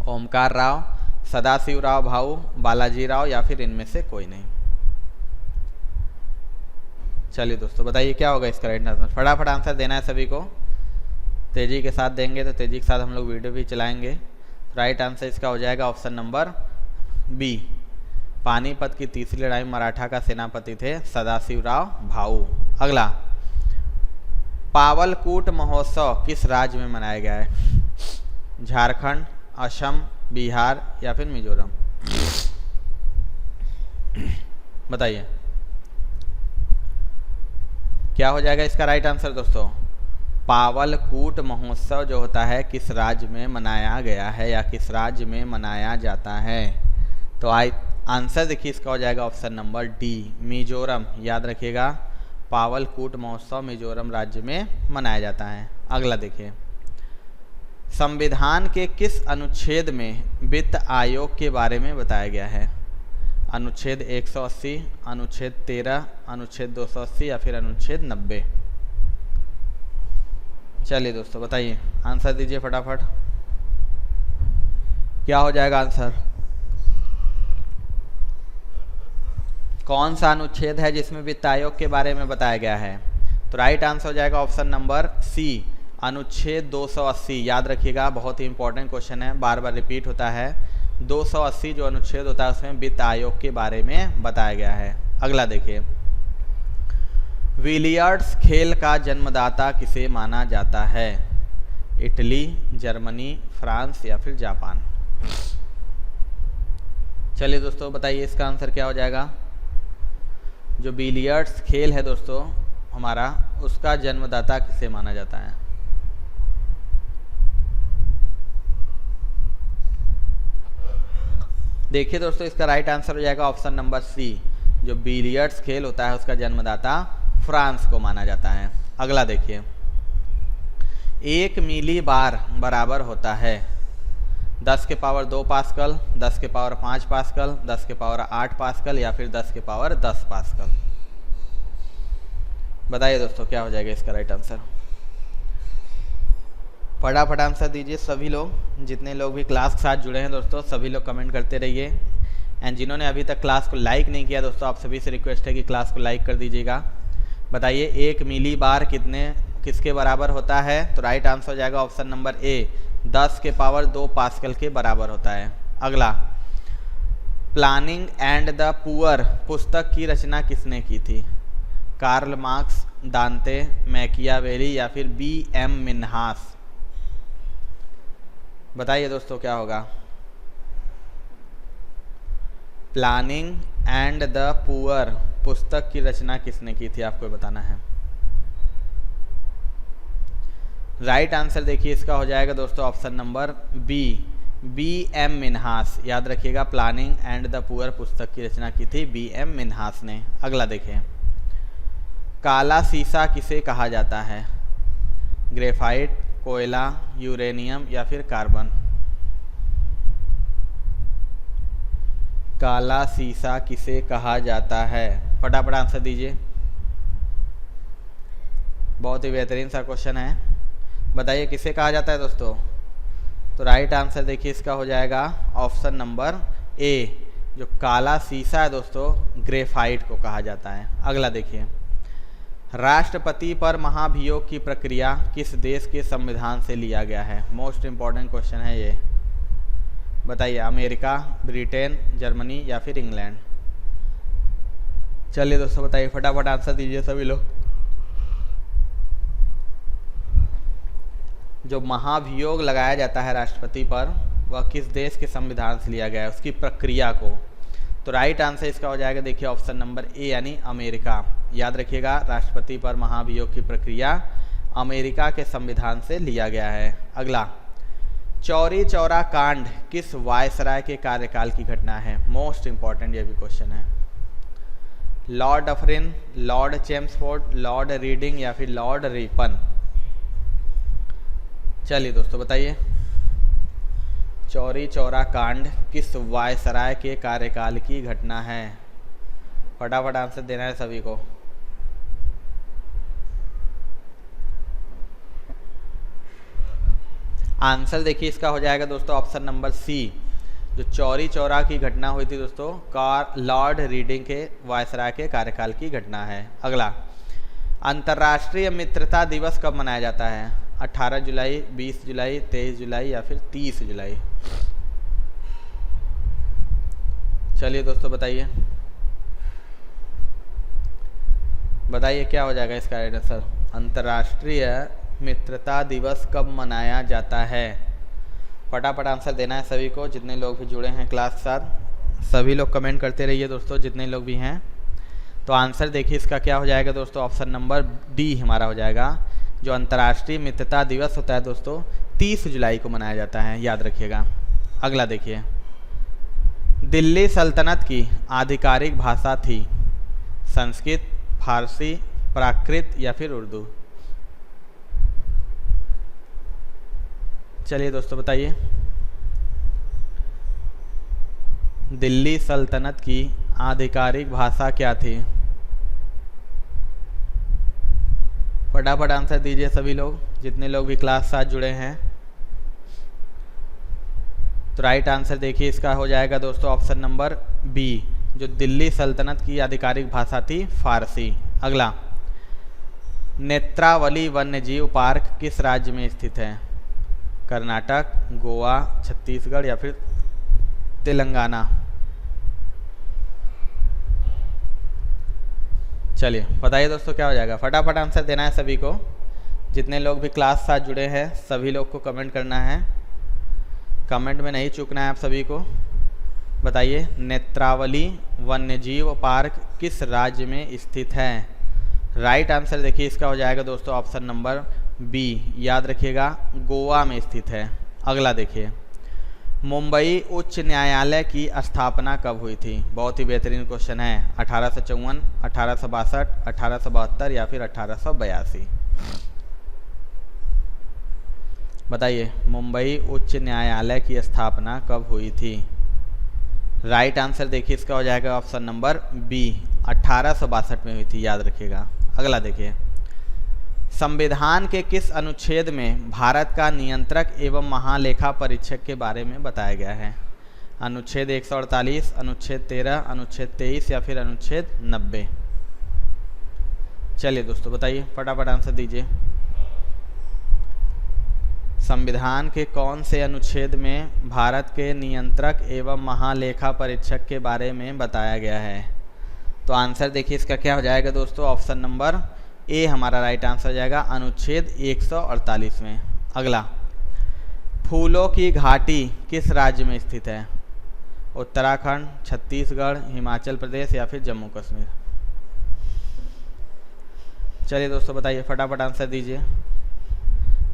Speaker 1: ओमकार राव, सदाशिवराव भाऊ, बालाजी राव या फिर इनमें से कोई नहीं? चलिए दोस्तों बताइए क्या होगा इसका राइट आंसर। फटाफट आंसर देना है सभी को, तेजी के साथ देंगे तो तेजी के साथ हम लोग वीडियो भी चलाएंगे। राइट आंसर इसका हो जाएगा ऑप्शन नंबर बी, पानीपत की तीसरी लड़ाई मराठा का सेनापति थे सदाशिवराव भाऊ। अगला, पावलकूट महोत्सव किस राज्य में मनाया गया है? झारखंड, असम, बिहार या फिर मिजोरम? बताइए क्या हो जाएगा इसका राइट आंसर दोस्तों। पावलकूट महोत्सव जो होता है किस राज्य में मनाया गया है या किस राज्य में मनाया जाता है? तो आंसर देखिए इसका हो जाएगा ऑप्शन नंबर डी, मिजोरम। याद रखिएगा पावलकूट महोत्सव मिजोरम राज्य में मनाया जाता है। अगला देखिए, संविधान के किस अनुच्छेद में वित्त आयोग के बारे में बताया गया है? अनुच्छेद 180, अनुच्छेद 13, अनुच्छेद 280 या फिर अनुच्छेद 90? चलिए दोस्तों बताइए, आंसर दीजिए फटाफट, क्या हो जाएगा आंसर। कौन सा अनुच्छेद है जिसमें वित्त आयोग के बारे में बताया गया है? तो राइट आंसर हो जाएगा ऑप्शन नंबर सी, अनुच्छेद 280। याद रखिएगा बहुत ही इंपॉर्टेंट क्वेश्चन है, बार बार रिपीट होता है। 280 जो अनुच्छेद होता है उसमें वित्त आयोग के बारे में बताया गया है। अगला देखिए, बिलियर्ड्स खेल का जन्मदाता किसे माना जाता है? इटली, जर्मनी, फ्रांस या फिर जापान। चलिए दोस्तों बताइए इसका आंसर क्या हो जाएगा। जो बिलियर्ड्स खेल है दोस्तों हमारा, उसका जन्मदाता किसे माना जाता है। देखिए दोस्तों इसका राइट आंसर हो जाएगा ऑप्शन नंबर सी। जो बिलियर्ड्स खेल होता है उसका जन्मदाता फ्रांस को माना जाता है। अगला देखिए, 1 मिली बार बराबर होता है 10 के पावर 2 पास्कल, 10 के पावर 5 पास्कल, 10 के पावर 8 पास्कल या फिर 10 के पावर 10 पास्कल। बताइए दोस्तों क्या हो जाएगा इसका राइट आंसर। फटाफट आंसर दीजिए सभी लोग, जितने लोग भी क्लास के साथ जुड़े हैं दोस्तों सभी लोग कमेंट करते रहिए। एंड जिन्होंने अभी तक क्लास को लाइक नहीं किया दोस्तों, आप सभी से रिक्वेस्ट है कि क्लास को लाइक कर दीजिएगा। बताइए 1 मिली बार किसके बराबर होता है। तो राइट आंसर हो जाएगा ऑप्शन नंबर ए, 10 के पावर 2 पास्कल के बराबर होता है। अगला, प्लानिंग एंड द पुअर पुस्तक की रचना किसने की थी। कार्ल मार्क्स, दांते, मैकियावेली या फिर B.M. मिन्हास। बताइए दोस्तों क्या होगा। प्लानिंग एंड द पुअर पुस्तक की रचना किसने की थी, आपको बताना है। राइट आंसर देखिए इसका हो जाएगा दोस्तों option number B, B.M. Minhas. याद रखिएगा प्लानिंग एंड द पुअर पुस्तक की रचना की थी B.M. मिन्हास ने। अगला देखिए, काला सीसा किसे कहा जाता है। ग्रेफाइट, कोयला, यूरेनियम या फिर कार्बन। काला सीसा किसे कहा जाता है, फटाफट आंसर दीजिए। बहुत ही बेहतरीन सा क्वेश्चन है, बताइए किसे कहा जाता है दोस्तों। तो राइट आंसर देखिए इसका हो जाएगा ऑप्शन नंबर ए, जो काला सीसा है दोस्तों ग्रेफाइट को कहा जाता है। अगला देखिए, राष्ट्रपति पर महाभियोग की प्रक्रिया किस देश के संविधान से लिया गया है। मोस्ट इम्पॉर्टेंट क्वेश्चन है ये। बताइए अमेरिका, ब्रिटेन, जर्मनी या फिर इंग्लैंड। चलिए दोस्तों बताइए फटाफट आंसर दीजिए सभी लोग। जो महाभियोग लगाया जाता है राष्ट्रपति पर, वह किस देश के संविधान से लिया गया है, उसकी प्रक्रिया को। तो राइट आंसर इसका हो जाएगा देखिए ऑप्शन नंबर ए यानी अमेरिका। याद रखिएगा राष्ट्रपति पर महाभियोग की प्रक्रिया अमेरिका के संविधान से लिया गया है। अगला, चौरी चौरा कांड किस वायसराय के कार्यकाल की घटना है। मोस्ट इंपॉर्टेंट ये भी क्वेश्चन है। Lord Dufferin, Lord Chelmsford, Lord reading या फिर लॉर्ड रिपन। चलिए दोस्तों बताइए चौरी चौरा कांड किस वायसराय के कार्यकाल की घटना है। फटाफट आंसर देना है सभी को। आंसर देखिए इसका हो जाएगा दोस्तों ऑप्शन नंबर सी। जो चौरी चौरा की घटना हुई थी दोस्तों लॉर्ड रीडिंग के वायसराय के कार्यकाल की घटना है। अगला, अंतर्राष्ट्रीय मित्रता दिवस कब मनाया जाता है। 18 जुलाई, 20 जुलाई, 23 जुलाई या फिर 30 जुलाई। चलिए दोस्तों बताइए क्या हो जाएगा इसका आंसर। अंतर्राष्ट्रीय मित्रता दिवस कब मनाया जाता है। फटाफट आंसर देना है सभी को, जितने लोग भी जुड़े हैं क्लास के साथ सभी लोग कमेंट करते रहिए दोस्तों, जितने लोग भी हैं। तो आंसर देखिए इसका क्या हो जाएगा दोस्तों, ऑप्शन नंबर डी हमारा हो जाएगा। जो अंतर्राष्ट्रीय मित्रता दिवस होता है दोस्तों 30 जुलाई को मनाया जाता है, याद रखिएगा। अगला देखिए, दिल्ली सल्तनत की आधिकारिक भाषा थी। संस्कृत, फारसी, प्राकृत या फिर उर्दू। चलिए दोस्तों बताइए दिल्ली सल्तनत की आधिकारिक भाषा क्या थी। फटाफट आंसर दीजिए सभी लोग, जितने लोग भी क्लास साथ जुड़े हैं। तो राइट आंसर देखिए इसका हो जाएगा दोस्तों ऑप्शन नंबर बी। जो दिल्ली सल्तनत की आधिकारिक भाषा थी फारसी। अगला, नेत्रावली वन्यजीव पार्क किस राज्य में स्थित है। कर्नाटक, गोवा, छत्तीसगढ़ या फिर तेलंगाना। चलिए बताइए दोस्तों क्या हो जाएगा, फटाफट आंसर देना है सभी को, जितने लोग भी क्लास साथ जुड़े हैं सभी लोग को कमेंट करना है, कमेंट में नहीं चूकना है आप सभी को। बताइए, नेत्रावली वन्यजीव पार्क किस राज्य में स्थित है? राइट आंसर देखिए इसका हो जाएगा दोस्तों ऑप्शन नंबर बी, याद रखिएगा गोवा में स्थित है। अगला देखिए, मुंबई उच्च न्यायालय की स्थापना कब हुई थी? बहुत ही बेहतरीन क्वेश्चन है। 1854, 1862, 1872 या फिर 1882? बताइए, मुंबई उच्च न्यायालय की स्थापना कब हुई थी? राइट आंसर देखिए इसका हो जाएगा ऑप्शन नंबर बी, 1862 में हुई थी, याद रखिएगा। अगला देखिए, संविधान के किस अनुच्छेद में भारत का नियंत्रक एवं महालेखा परीक्षक के बारे में बताया गया है? अनुच्छेद 148, अनुच्छेद 13, अनुच्छेद 23 या फिर अनुच्छेद 90? चलिए दोस्तों बताइए, फटाफट आंसर दीजिए। संविधान के कौन से अनुच्छेद में भारत के नियंत्रक एवं महालेखा परीक्षक के बारे में बताया गया है? तो आंसर देखिए इसका क्या हो जाएगा दोस्तों, ऑप्शन नंबर ए हमारा राइट आंसर हो जाएगा, अनुच्छेद 148 में। अगला, फूलों की घाटी किस राज्य में स्थित है? उत्तराखंड, छत्तीसगढ़, हिमाचल प्रदेश या फिर जम्मू कश्मीर? चलिए दोस्तों बताइए, फटाफट आंसर दीजिए।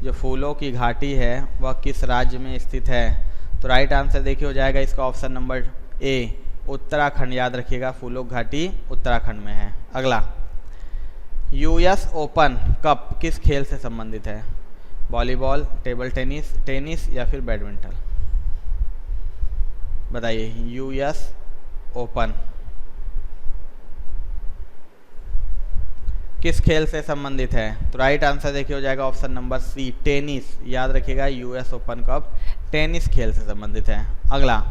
Speaker 1: जो फूलों की घाटी है वह किस राज्य में स्थित है? तो राइट आंसर देखिए हो जाएगा इसका ऑप्शन नंबर ए, उत्तराखंड, याद रखिएगा फूलों की घाटी उत्तराखंड में है। अगला, यूएस ओपन कप किस खेल से संबंधित है? वॉलीबॉल, टेबल टेनिस, टेनिस या फिर बैडमिंटन? बताइए, यूएस ओपन किस खेल से संबंधित है? तो राइट आंसर देखिए हो जाएगा ऑप्शन नंबर सी, टेनिस, याद रखिएगा यूएस ओपन कप टेनिस खेल से संबंधित है। अगला,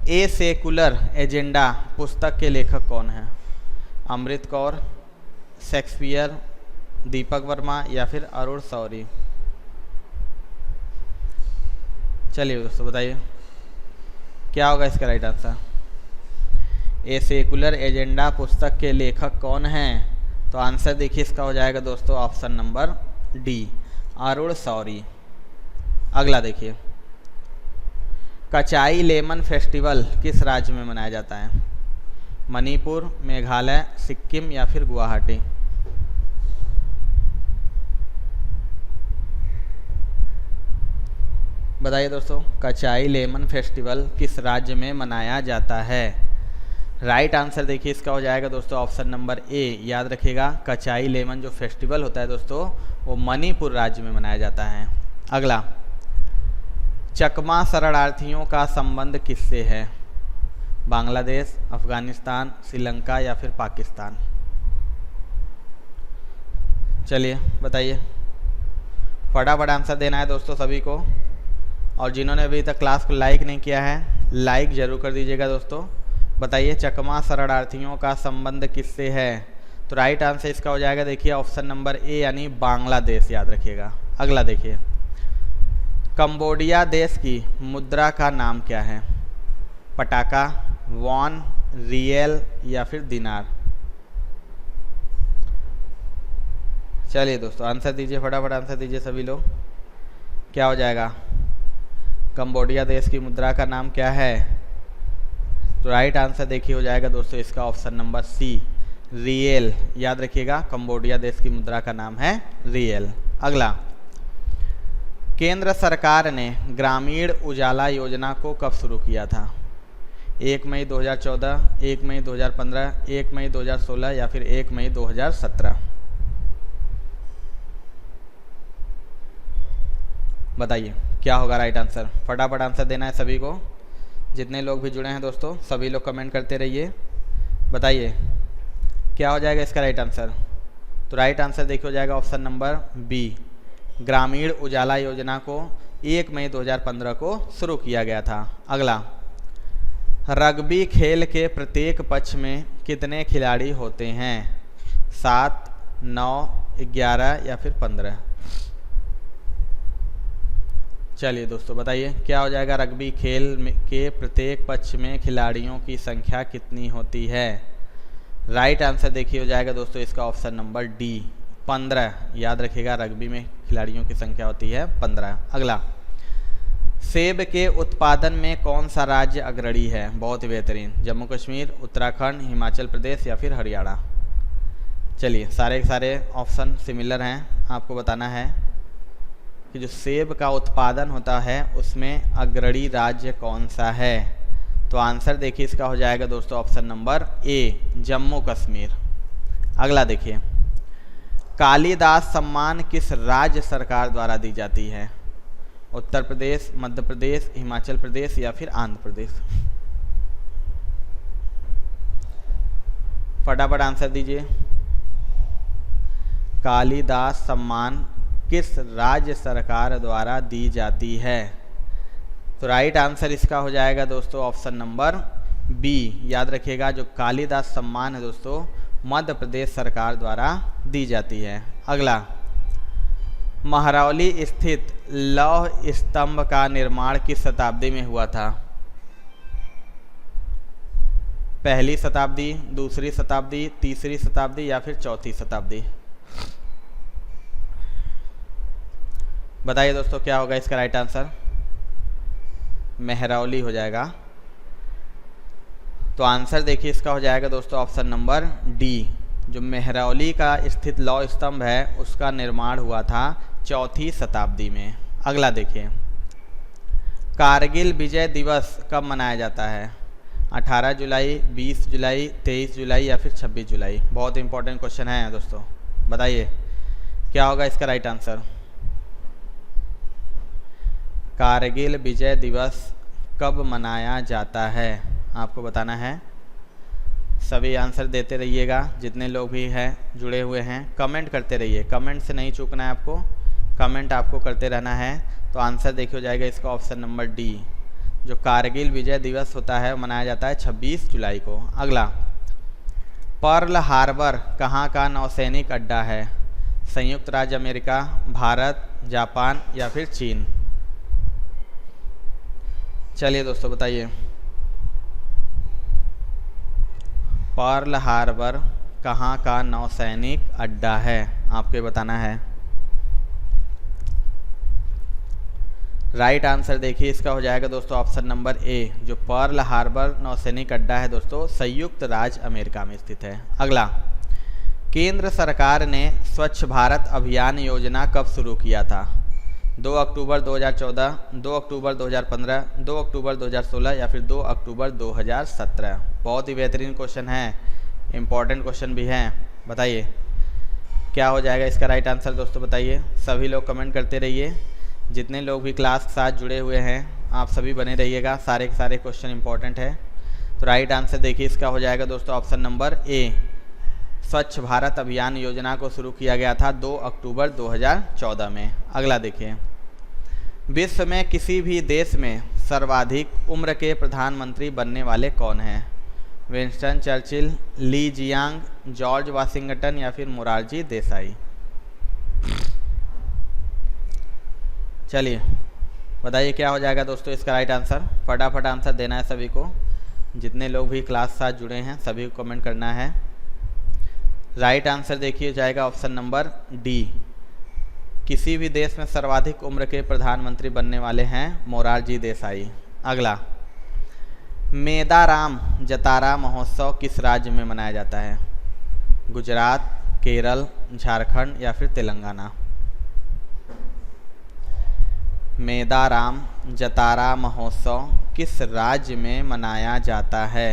Speaker 1: ए सेकुलर एजेंडा पुस्तक के लेखक कौन है? अमृत कौर, शेक्सपियर, दीपक वर्मा या फिर अरुण शौरी? चलिए दोस्तों बताइए क्या होगा इसका right answer. A secular agenda पुस्तक के लेखक कौन हैं? तो आंसर देखिए इसका हो जाएगा दोस्तों option number D, Arun Shourie. अगला देखिए, कचाई लेमन फेस्टिवल किस राज्य में मनाया जाता है? मणिपुर, मेघालय, सिक्किम या फिर गुवाहाटी? बताइए दोस्तों, कचाई लेमन फेस्टिवल किस राज्य में मनाया जाता है? राइट आंसर देखिए इसका हो जाएगा दोस्तों ऑप्शन नंबर ए, याद रखिएगा कचाई लेमन जो फेस्टिवल होता है दोस्तों वो मणिपुर राज्य में मनाया जाता है। अगला, चकमा शरणार्थियों का संबंध किससे है? बांग्लादेश, अफगानिस्तान, श्रीलंका या फिर पाकिस्तान? चलिए बताइए, फटाफट आंसर देना है दोस्तों सभी को। और जिन्होंने अभी तक क्लास को लाइक नहीं किया है लाइक जरूर कर दीजिएगा दोस्तों। बताइए, चकमा शरणार्थियों का संबंध किससे है? तो राइट आंसर इसका हो जाएगा देखिए ऑप्शन नंबर ए, यानी बांग्लादेश, याद रखिएगा। अगला देखिए, कंबोडिया देश की मुद्रा का नाम क्या है? पटाका, वॉन, रियल या फिर दिनार? चलिए दोस्तों आंसर दीजिए, फटाफट आंसर दीजिए सभी लोग। क्या हो जाएगा? कंबोडिया देश की मुद्रा का नाम क्या है? तो राइट आंसर देखिए हो जाएगा दोस्तों इसका ऑप्शन नंबर सी, रियल, याद रखिएगा कंबोडिया देश की मुद्रा का नाम है रियल। अगला, केंद्र सरकार ने ग्रामीण उजाला योजना को कब शुरू किया था? 1 मई 2014, 1 मई 2015, 1 मई 2016 या फिर 1 मई 2017? बताइए क्या होगा राइट आंसर। फटाफट आंसर देना है सभी को। जितने लोग भी जुड़े हैं दोस्तों सभी लोग कमेंट करते रहिए। बताइए क्या हो जाएगा इसका राइट आंसर। तो राइट आंसर देखिए हो जाएगा ऑप्शन नंबर बी, ग्रामीण उजाला योजना को 1 मई 2015 को शुरू किया गया था। अगला, रग्बी खेल के प्रत्येक पक्ष में कितने खिलाड़ी होते हैं? 7, 9, 11 या फिर 15? चलिए दोस्तों बताइए क्या हो जाएगा। रग्बी खेल के प्रत्येक पक्ष में खिलाड़ियों की संख्या कितनी होती है? राइट आंसर देखिए हो जाएगा दोस्तों इसका ऑप्शन नंबर डी, 15, याद रखिएगा रग्बी में खिलाड़ियों की संख्या होती है 15। अगला, सेब के उत्पादन में कौन सा राज्य अग्रणी है? बहुत ही बेहतरीन, जम्मू कश्मीर, उत्तराखंड, हिमाचल प्रदेश या फिर हरियाणा। चलिए, सारे के सारे ऑप्शन सिमिलर हैं, आपको बताना है कि जो सेब का उत्पादन होता है उसमें अग्रणी राज्य कौन सा है। तो आंसर देखिए इसका हो जाएगा दोस्तों option number A, Jammu Kashmir. अगला देखिए, कालिदास सम्मान किस राज्य सरकार द्वारा दी जाती है? उत्तर प्रदेश, मध्य प्रदेश, हिमाचल प्रदेश या फिर आंध्र प्रदेश। फटाफट आंसर दीजिए। कालिदास सम्मान किस राज्य सरकार द्वारा दी जाती है? तो राइट आंसर इसका हो जाएगा दोस्तों ऑप्शन नंबर बी। याद रखिएगा, जो कालिदास सम्मान है दोस्तों मध्य प्रदेश सरकार द्वारा दी जाती है। अगला, महरौली स्थित लौह स्तंभ का निर्माण किस शताब्दी में हुआ था? पहली शताब्दी, दूसरी शताब्दी, तीसरी शताब्दी या फिर चौथी शताब्दी। बताइए दोस्तों क्या होगा इसका राइट आंसर? महरौली हो जाएगा। तो आंसर देखिए इसका हो जाएगा दोस्तों ऑप्शन नंबर डी। जो महरौली का स्थित लौह स्तंभ है उसका निर्माण हुआ था चौथी शताब्दी में। अगला देखिए, कारगिल विजय दिवस कब मनाया जाता है? 18 जुलाई, 20 जुलाई, 23 जुलाई या फिर 26 जुलाई। बहुत इंपॉर्टेंट क्वेश्चन है दोस्तों, बताइए क्या होगा इसका राइट आंसर? कारगिल विजय दिवस कब मनाया जाता है, आपको बताना है। सभी आंसर देते रहिएगा, जितने लोग भी हैं जुड़े हुए हैं कमेंट करते रहिए, कमेंट से नहीं चूकना है आपको, कमेंट आपको करते रहना है। तो आंसर देखिए हो जाएगा इसका ऑप्शन नंबर डी। जो कारगिल विजय दिवस होता है वो मनाया जाता है 26 जुलाई को। अगला, पर्ल हार्बर कहाँ का नौसैनिक अड्डा है? संयुक्त राज्य अमेरिका, भारत, जापान या फिर चीन। चलिए दोस्तों बताइए, पर्ल हार्बर कहाँ का नौसैनिक अड्डा है, आपको बताना है। राइट आंसर देखिए इसका हो जाएगा दोस्तों ऑप्शन नंबर ए। जो पर्ल हार्बर नौसैनिक अड्डा है दोस्तों संयुक्त राज्य अमेरिका में स्थित है। अगला, केंद्र सरकार ने स्वच्छ भारत अभियान योजना कब शुरू किया था? 2 अक्टूबर 2014, 2 अक्टूबर 2015, 2 अक्टूबर 2016 या फिर 2 अक्टूबर 2017। बहुत ही बेहतरीन क्वेश्चन है, इम्पॉर्टेंट क्वेश्चन भी है। बताइए क्या हो जाएगा इसका राइट आंसर दोस्तों, बताइए। सभी लोग कमेंट करते रहिए, जितने लोग भी क्लास के साथ जुड़े हुए हैं आप सभी बने रहिएगा, सारे के सारे क्वेश्चन इंपॉर्टेंट है। तो राइट आंसर देखिए इसका हो जाएगा दोस्तों ऑप्शन नंबर ए। स्वच्छ भारत अभियान योजना को शुरू किया गया था 2 अक्टूबर 2014 में। अगला देखिए, विश्व में किसी भी देश में सर्वाधिक उम्र के प्रधानमंत्री बनने वाले कौन हैं? विंस्टन चर्चिल, ली जियांग, जॉर्ज वाशिंगटन या फिर मोरारजी देसाई। चलिए बताइए क्या हो जाएगा दोस्तों इसका राइट आंसर। फटाफट आंसर देना है सभी को, जितने लोग भी क्लास साथ जुड़े हैं सभी को कमेंट करना है। राइट आंसर देखिए जाएगा ऑप्शन नंबर डी। किसी भी देश में सर्वाधिक उम्र के प्रधानमंत्री बनने वाले हैं मोरारजी देसाई। अगला, मेदाराम जतारा महोत्सव किस राज्य में मनाया जाता है? गुजरात, केरल, झारखंड या फिर तेलंगाना। मेदाराम जतारा महोत्सव किस राज्य में मनाया जाता है?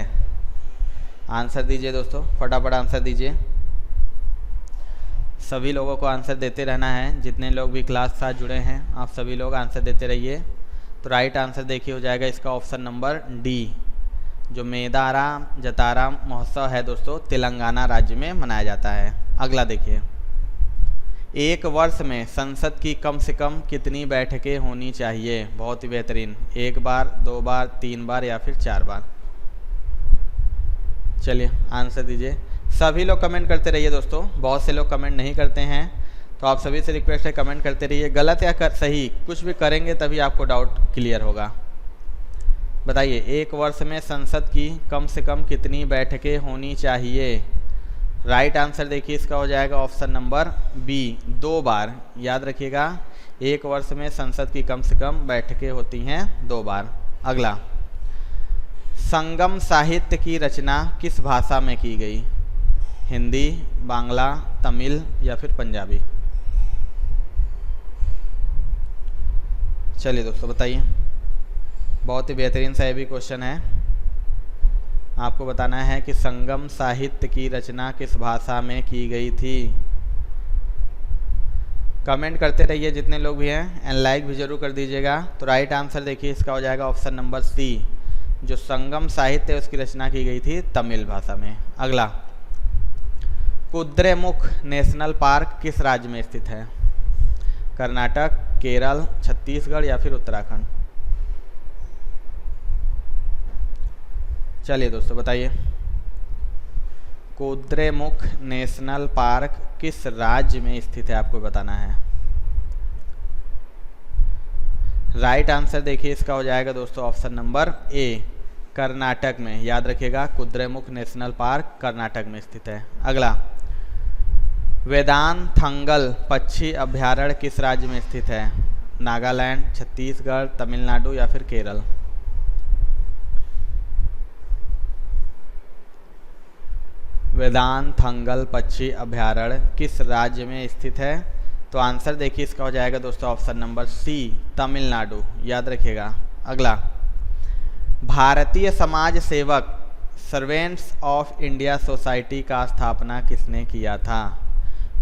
Speaker 1: आंसर दीजिए दोस्तों, फटाफट आंसर दीजिए। सभी लोगों को आंसर देते रहना है, जितने लोग भी क्लास के साथ जुड़े हैं आप सभी लोग आंसर देते रहिए। तो राइट आंसर देखिए हो जाएगा इसका ऑप्शन नंबर डी। जो मेदाराम जतारा महोत्सव है दोस्तों तेलंगाना राज्य में मनाया जाता है। अगला देखिए, एक वर्ष में संसद की कम से कम कितनी बैठकें होनी चाहिए? बहुत ही बेहतरीन, 1 बार, 2 बार, 3 बार या फिर 4 बार। चलिए आंसर दीजिए। सभी लोग कमेंट करते रहिए दोस्तों, बहुत से लोग कमेंट नहीं करते हैं, तो आप सभी से रिक्वेस्ट है कमेंट करते रहिए। गलत या सही कुछ भी करेंगे तभी आपको डाउट क्लियर होगा। बताइए, एक वर्ष में संसद की कम से कम कितनी बैठकें होनी चाहिए? राइट आंसर देखिए इसका हो जाएगा ऑप्शन नंबर बी, 2 बार। याद रखिएगा, एक वर्ष में संसद की कम से कम बैठकें होती हैं 2 बार। अगला, संगम साहित्य की रचना किस भाषा में की गई? हिंदी, बांग्ला, तमिल या फिर पंजाबी? चलिए दोस्तों बताइए। बहुत ही बेहतरीन सा ये भी क्वेश्चन है। आपको बताना है कि संगम साहित्य की रचना किस भाषा में की गई थी। कमेंट करते रहिए जितने लोग भी हैं, एंड लाइक भी जरूर कर दीजिएगा। तो राइट आंसर देखिए इसका हो जाएगा ऑप्शन नंबर सी, जो संगम साहित्य है उसकी रचना की गई थी तमिल भाषा में। अगला, कुद्रेमुख नेशनल पार्क किस राज्य में स्थित है? कर्नाटक, केरल, छत्तीसगढ़ या फिर उत्तराखंड? चलिए दोस्तों बताइए। कुद्रेमुख नेशनल पार्क किस राज्य में स्थित है, आपको बताना है। राइट आंसर देखिए इसका हो जाएगा दोस्तों ऑप्शन नंबर ए, कर्नाटक में। याद रखिएगा, कुद्रेमुख नेशनल पार्क कर्नाटक में स्थित है। अगला, वेदांथंगल पक्षी अभयारण्य किस राज्य में स्थित है? नागालैंड, छत्तीसगढ़, तमिलनाडु या फिर केरल? वेदांथंगल पक्षी अभयारण्य किस राज्य में स्थित है? तो आंसर देखिए इसका हो जाएगा दोस्तों ऑप्शन नंबर सी, तमिलनाडु। याद रखिएगा। अगला, भारतीय समाज सेवक सर्वेंट्स ऑफ इंडिया सोसाइटी का स्थापना किसने किया था?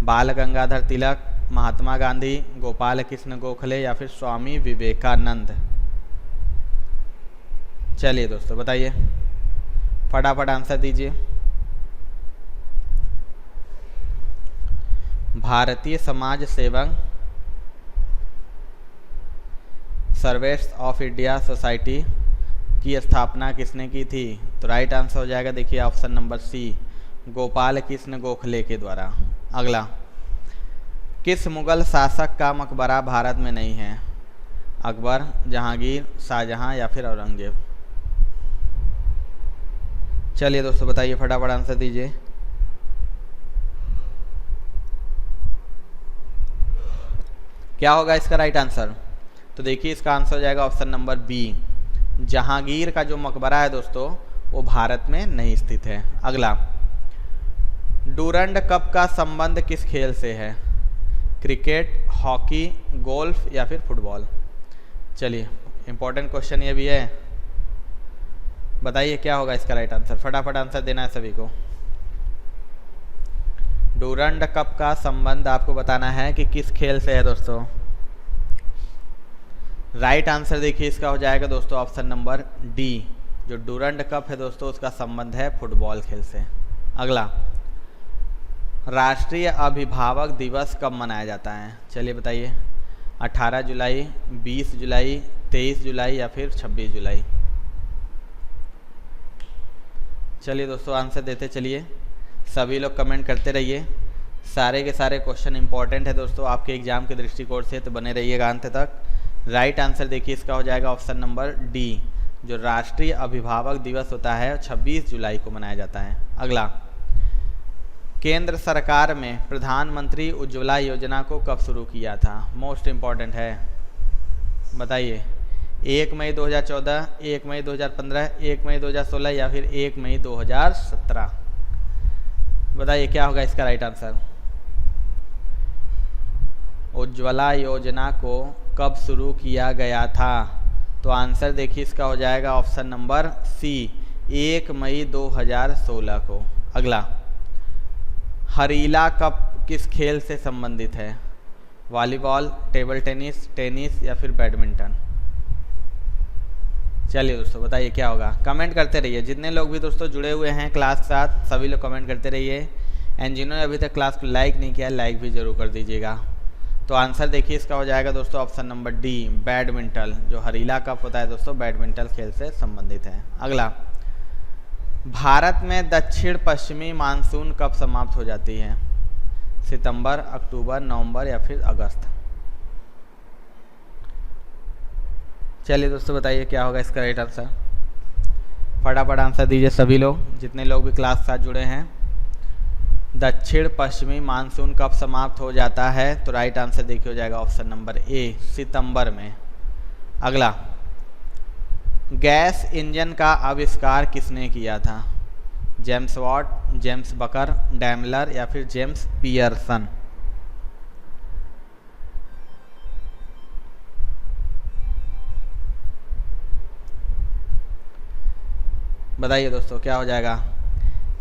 Speaker 1: बाल गंगाधर तिलक, महात्मा गांधी, गोपाल कृष्ण गोखले या फिर स्वामी विवेकानंद? चलिए दोस्तों बताइए, फटाफट आंसर दीजिए। भारतीय समाज सेवक सर्वेंट्स ऑफ इंडिया सोसाइटी की स्थापना किसने की थी? तो राइट आंसर हो जाएगा देखिए option number C, Gopal Krishna Gokhale के द्वारा। अगला, किस मुगल शासक का मकबरा भारत में नहीं है? अकबर, जहांगीर, शाहजहां या फिर औरंगजेब? चलिए दोस्तों बताइए, फटाफट आंसर दीजिए। क्या होगा इसका राइट आंसर? तो देखिए इसका आंसर हो जाएगा ऑप्शन नंबर बी, जहांगीर का जो मकबरा है दोस्तों वो भारत में नहीं स्थित है। अगला, डूरंड कप का संबंध किस खेल से है? क्रिकेट, हॉकी, गोल्फ या फिर फुटबॉल? चलिए इंपॉर्टेंट क्वेश्चन ये भी है, बताइए क्या होगा इसका राइट आंसर। फटाफट आंसर देना है सभी को। डूरंड कप का संबंध आपको बताना है कि किस खेल से है दोस्तों। राइट आंसर देखिए इसका हो जाएगा दोस्तों ऑप्शन नंबर डी, जो डूरंड कप है दोस्तों उसका संबंध है फुटबॉल खेल से। अगला, राष्ट्रीय अभिभावक दिवस कब मनाया जाता है? चलिए बताइए, 18 जुलाई, 20 जुलाई, 23 जुलाई या फिर 26 जुलाई? चलिए दोस्तों आंसर देते चलिए, सभी लोग कमेंट करते रहिए। सारे के सारे क्वेश्चन इंपॉर्टेंट है दोस्तों आपके एग्जाम के दृष्टिकोण से, तो बने रहिएगा अंत तक। राइट आंसर देखिए इसका हो जाएगा ऑप्शन नंबर डी, जो राष्ट्रीय अभिभावक दिवस होता है 26 जुलाई को मनाया जाता है। अगला, केंद्र सरकार में प्रधानमंत्री उज्ज्वला योजना को कब शुरू किया था? मोस्ट इम्पॉर्टेंट है, बताइए। 1 मई 2014, 1 मई 2015, 1 मई 2016 या फिर 1 मई 2017? बताइए क्या होगा इसका राइट आंसर। उज्ज्वला योजना को कब शुरू किया गया था? तो आंसर देखिए इसका हो जाएगा ऑप्शन नंबर सी, 1 मई 2016 को। अगला, हरीला कप किस खेल से संबंधित है? वॉलीबॉल, टेबल टेनिस, टेनिस या फिर बैडमिंटन? चलिए दोस्तों बताइए क्या होगा, कमेंट करते रहिए। जितने लोग भी दोस्तों जुड़े हुए हैं क्लास के साथ सभी लोग कमेंट करते रहिए, एंड जिन्होंने अभी तक क्लास को लाइक नहीं किया लाइक भी जरूर कर दीजिएगा। तो आंसर देखिए इसका हो जाएगा दोस्तों ऑप्शन नंबर डी, बैडमिंटन। जो हरीला कप होता है दोस्तों बैडमिंटन खेल से संबंधित है। अगला, भारत में दक्षिण पश्चिमी मानसून कब समाप्त हो जाती है? सितंबर, अक्टूबर, नवंबर या फिर अगस्त? चलिए दोस्तों बताइए क्या होगा इसका राइट आंसर। फटाफट आंसर दीजिए सभी लोग, जितने लोग भी क्लास के साथ जुड़े हैं। दक्षिण पश्चिमी मानसून कब समाप्त हो जाता है? तो राइट आंसर देखिए हो जाएगा ऑप्शन नंबर ए, सितंबर में। अगला, गैस इंजन का आविष्कार किसने किया था? जेम्स वॉट, जेम्स बकर, डैमलर या फिर जेम्स पियर्सन? बताइए दोस्तों क्या हो जाएगा?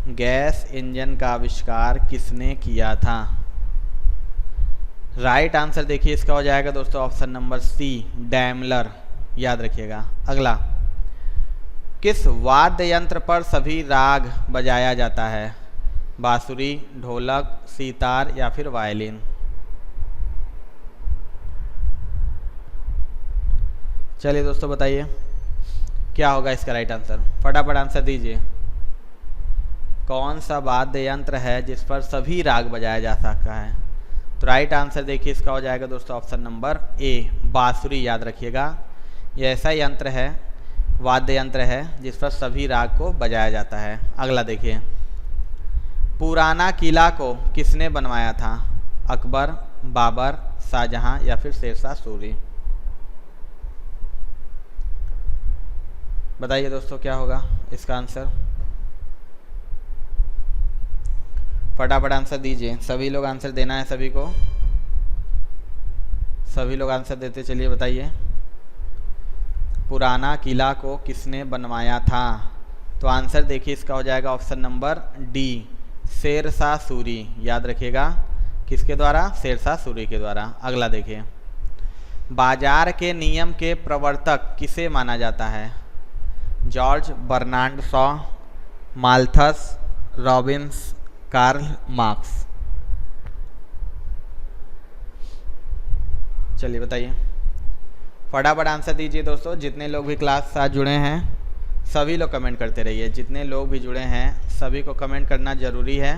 Speaker 1: गैस इंजन का आविष्कार किसने किया था? राइट आंसर देखिए इसका हो जाएगा दोस्तों ऑप्शन नंबर सी, डैमलर, याद रखिएगा। अगला, किस वाद्य यंत्र पर सभी राग बजाया जाता है? बांसुरी, ढोलक, सितार या फिर वायलिन? चलिए दोस्तों बताइए क्या होगा इसका राइट आंसर, फटाफट आंसर दीजिए। कौन सा वाद्य यंत्र है जिस पर सभी राग बजाया जा सकता है? तो राइट आंसर देखिए इसका हो जाएगा दोस्तों ऑप्शन नंबर ए, बांसुरी, याद रखिएगा। यह ऐसा यंत्र है, वाद्य यंत्र है जिस पर सभी राग को बजाया जाता है। अगला देखिए, पुराना किला को किसने बनवाया था? अकबर, बाबर, शाहजहां या फिर शेरशाह सूरी? बताइए दोस्तों क्या होगा इसका आंसर, फटाफट आंसर दीजिए। सभी लोग आंसर देना है, सभी को, सभी लोग आंसर देते चलिए। बताइए पुराना किला को किसने बनवाया था? तो आंसर देखिए इसका हो जाएगा option number D, Sher Shah Suri, याद रखिएगा। किसके द्वारा? शेरशाह सूरी के द्वारा। अगला देखिए, बाजार के नियम के प्रवर्तक किसे माना जाता है? George Bernard Shaw, Malthus, Robbins, Karl Marx? चलिए बताइए, फटाफट आंसर दीजिए दोस्तों। जितने लोग भी क्लास साथ जुड़े हैं सभी लोग कमेंट करते रहिए। जितने लोग भी जुड़े हैं सभी को कमेंट करना ज़रूरी है।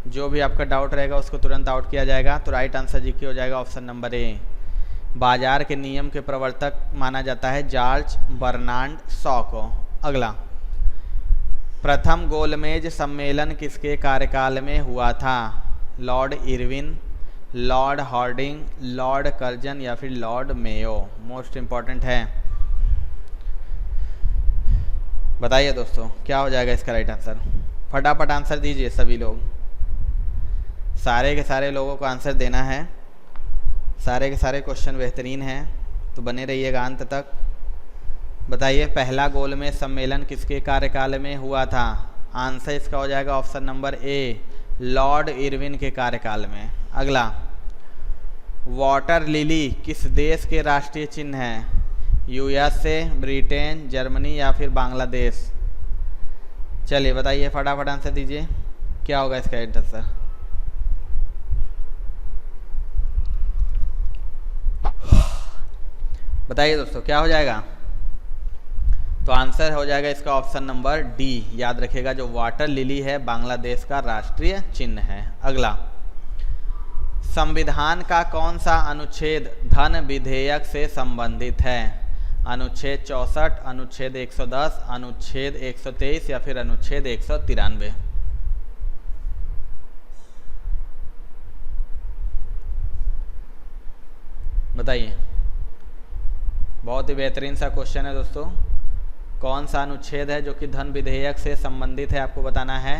Speaker 1: जो भी आपका डाउट रहेगा उसको तुरंत आउट किया जाएगा। तो राइट आंसर जी की हो जाएगा ऑप्शन नंबर ए, बाजार के नियम के प्रवर्तक माना जाता है जॉर्ज बर्नार्ड शॉ को। अगला, प्रथम गोलमेज सम्मेलन किसके कार्यकाल में हुआ था? Lord Irwin, Lord Hardinge, Lord Curzon या फिर लॉर्ड मेयो? मोस्ट इम्पॉर्टेंट है, बताइए दोस्तों क्या हो जाएगा इसका राइट आंसर, फटाफट आंसर दीजिए सभी लोग। सारे के सारे लोगों को आंसर देना है, सारे के सारे क्वेश्चन बेहतरीन हैं, तो बने रहिएगा अंत तक। बताइए पहला गोलमेज सम्मेलन किसके कार्यकाल में हुआ था? आंसर इसका हो जाएगा option number A, Lord Irwin के कार्यकाल में। अगला, वाटर लिली किस देश के राष्ट्रीय चिन्ह हैं? यूएसए, ब्रिटेन, जर्मनी या फिर बांग्लादेश? चलिए बताइए फटाफट आंसर दीजिए, क्या होगा इसका आंसर। बताइए दोस्तों क्या हो जाएगा? तो आंसर हो जाएगा इसका ऑप्शन नंबर डी, याद रखिएगा। जो वाटर लिली है बांग्लादेश का राष्ट्रीय चिन्ह है। अगला, संविधान का कौन सा अनुच्छेद धन विधेयक से संबंधित है? अनुच्छेद 64, अनुच्छेद 110, अनुच्छेद 123 या फिर अनुच्छेद 193? बताइए, बहुत ही बेहतरीन सा क्वेश्चन है दोस्तों। कौन सा अनुच्छेद है जो कि धन विधेयक से संबंधित है, आपको बताना है।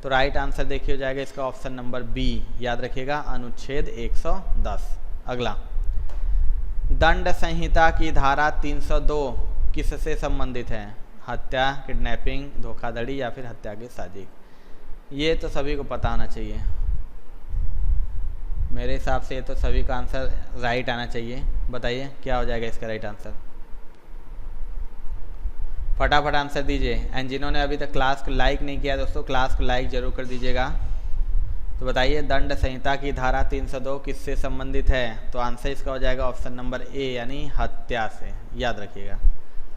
Speaker 1: तो राइट आंसर देखिए हो जाएगा इसका ऑप्शन नंबर बी, याद रखिएगा, अनुच्छेद 110। अगला, दंड संहिता की धारा 302 किससे संबंधित है? हत्या, किडनैपिंग, धोखाधड़ी या फिर हत्या की साजिश? ये तो सभी को पता होना चाहिए, मेरे हिसाब से ये तो सभी का आंसर राइट आना चाहिए। बताइए क्या हो जाएगा इसका राइट आंसर, फटाफट आंसर दीजिए। एंड जिन्होंने अभी तक क्लास को लाइक नहीं किया दोस्तों, क्लास को लाइक जरूर कर दीजिएगा। तो बताइए दंड संहिता की धारा 302 किससे संबंधित है? तो आंसर इसका हो जाएगा ऑप्शन नंबर ए, यानी हत्या से, याद रखिएगा।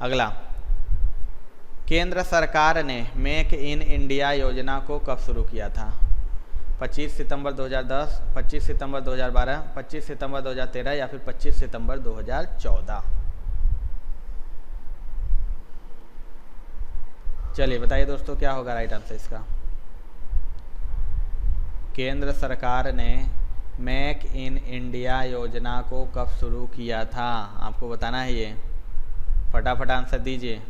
Speaker 1: अगला, केंद्र सरकार ने मेक इन इंडिया योजना को कब शुरू किया था? 25 सितंबर 2010, 25 सितंबर 2012, 25 सितंबर 2013 या फिर 25 सितंबर 2014? चलिए बताइए दोस्तों क्या होगा राइट आंसर इसका। केंद्र सरकार ने मेक इन इंडिया योजना को कब शुरू किया था? आपको बताना है ये, फटाफट आंसर दीजिए।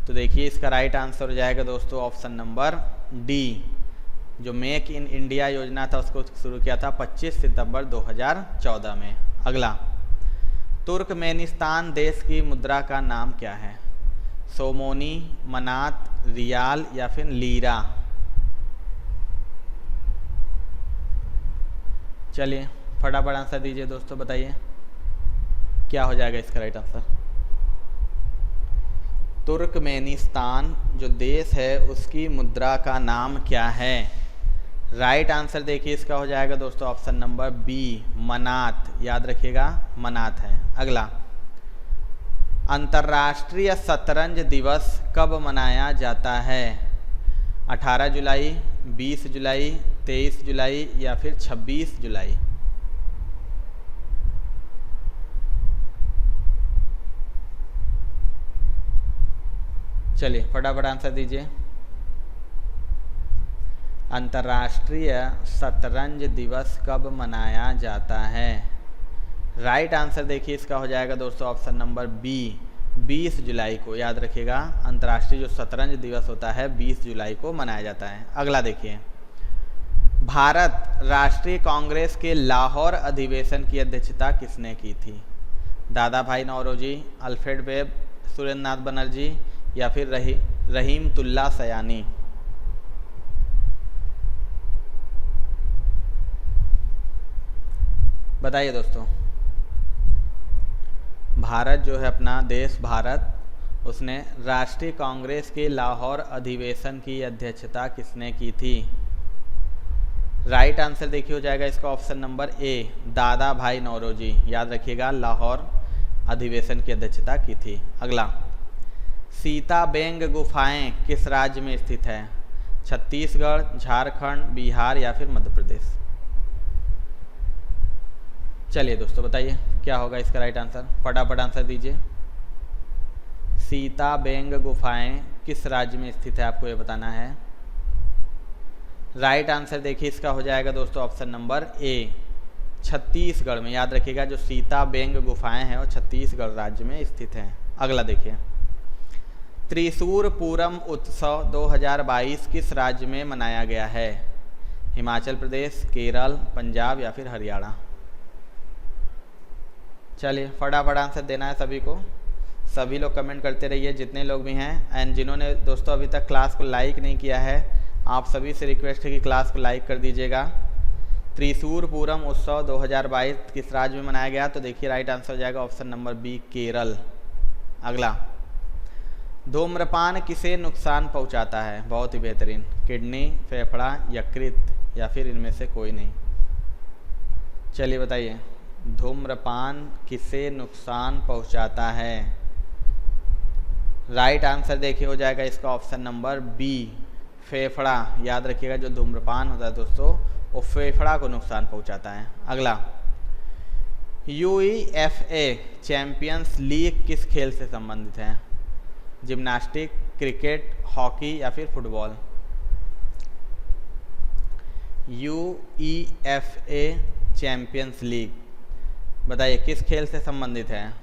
Speaker 1: तो देखिए इसका राइट आंसर हो जाएगा दोस्तों ऑप्शन नंबर डी। जो मेक इन इंडिया योजना था उसको शुरू किया था 25 सितंबर 2014 में। अगला, तुर्कमेनिस्तान देश की मुद्रा का नाम क्या है? सोमोनी, मनात, रियाल या फिर लीरा? चलिए फटाफट आंसर दीजिए दोस्तों, बताइए क्या हो जाएगा इसका राइट आंसर। तुर्कमेनिस्तान जो देश है उसकी मुद्रा का नाम क्या है? राइट आंसर देखिए इसका हो जाएगा दोस्तों ऑप्शन नंबर बी, मनात। याद रखिएगा मनात है। अगला, अंतर्राष्ट्रीय शतरंज दिवस कब मनाया जाता है? 18 जुलाई, 20 जुलाई, 23 जुलाई या फिर 26 जुलाई? चलिए फटाफट आंसर दीजिए। अंतर्राष्ट्रीय शतरंज दिवस कब मनाया जाता है? राइट आंसर देखिए इसका हो जाएगा दोस्तों ऑप्शन नंबर बी, 20 जुलाई को। याद रखिएगा अंतर्राष्ट्रीय जो शतरंज दिवस होता है 20 जुलाई को मनाया जाता है। अगला देखिए, भारत राष्ट्रीय कांग्रेस के लाहौर अधिवेशन की अध्यक्षता किसने की थी? दादा भाई नौरोजी, अल्फ्रेड वेब, सुरेंद्र नाथ बनर्जी या फिर रहीमतुल्ला सयानी? बताइए दोस्तों। भारत जो है अपना देश भारत, उसने राष्ट्रीय कांग्रेस के लाहौर अधिवेशन की अध्यक्षता किसने की थी? राइट आंसर देखिए हो जाएगा इसका ऑप्शन नंबर ए, दादा भाई नौरोजी। याद रखिएगा लाहौर अधिवेशन की अध्यक्षता की थी। अगला, सीताबेंग गुफाएं किस राज्य में स्थित है? छत्तीसगढ़, झारखंड, बिहार या फिर मध्य प्रदेश? चलिए दोस्तों बताइए क्या होगा इसका राइट आंसर, फटाफट आंसर दीजिए। सीताबेंग गुफाएं किस राज्य में स्थित है आपको ये बताना है। राइट आंसर देखिए इसका हो जाएगा दोस्तों ऑप्शन नंबर ए, छत्तीसगढ़ में। याद रखिएगा जो सीताबेंग गुफाएं हैं वो छत्तीसगढ़ राज्य में स्थित हैं। अगला देखिए, त्रिशूर पूरम उत्सव 2022 किस राज्य में मनाया गया है? हिमाचल प्रदेश, केरल, पंजाब या फिर हरियाणा? चलिए फटाफट आंसर देना है सभी को। सभी लोग कमेंट करते रहिए जितने लोग भी हैं, एंड जिन्होंने दोस्तों अभी तक क्लास को लाइक नहीं किया है आप सभी से रिक्वेस्ट है कि क्लास को लाइक कर दीजिएगा। त्रिशूर पूरम उत्सव 2022 किस राज्य में मनाया गया? तो देखिए राइट आंसर हो जाएगा ऑप्शन नंबर बी, केरल। अगला, धूम्रपान किसे नुकसान पहुंचाता है? बहुत ही बेहतरीन, किडनी, फेफड़ा, यकृत या फिर इनमें से कोई नहीं? चलिए बताइए, धूम्रपान किसे नुकसान पहुंचाता है? राइट आंसर देखिए हो जाएगा इसका ऑप्शन नंबर बी, फेफड़ा। याद रखिएगा जो धूम्रपान होता है दोस्तों वो फेफड़ा को नुकसान पहुंचाता है। अगला, यूईएफए चैंपियंस लीग किस खेल से संबंधित है? जिम्नास्टिक, क्रिकेट, हॉकी या फिर फुटबॉल? यूईएफए चैंपियंस लीग बताइए किस खेल से संबंधित है?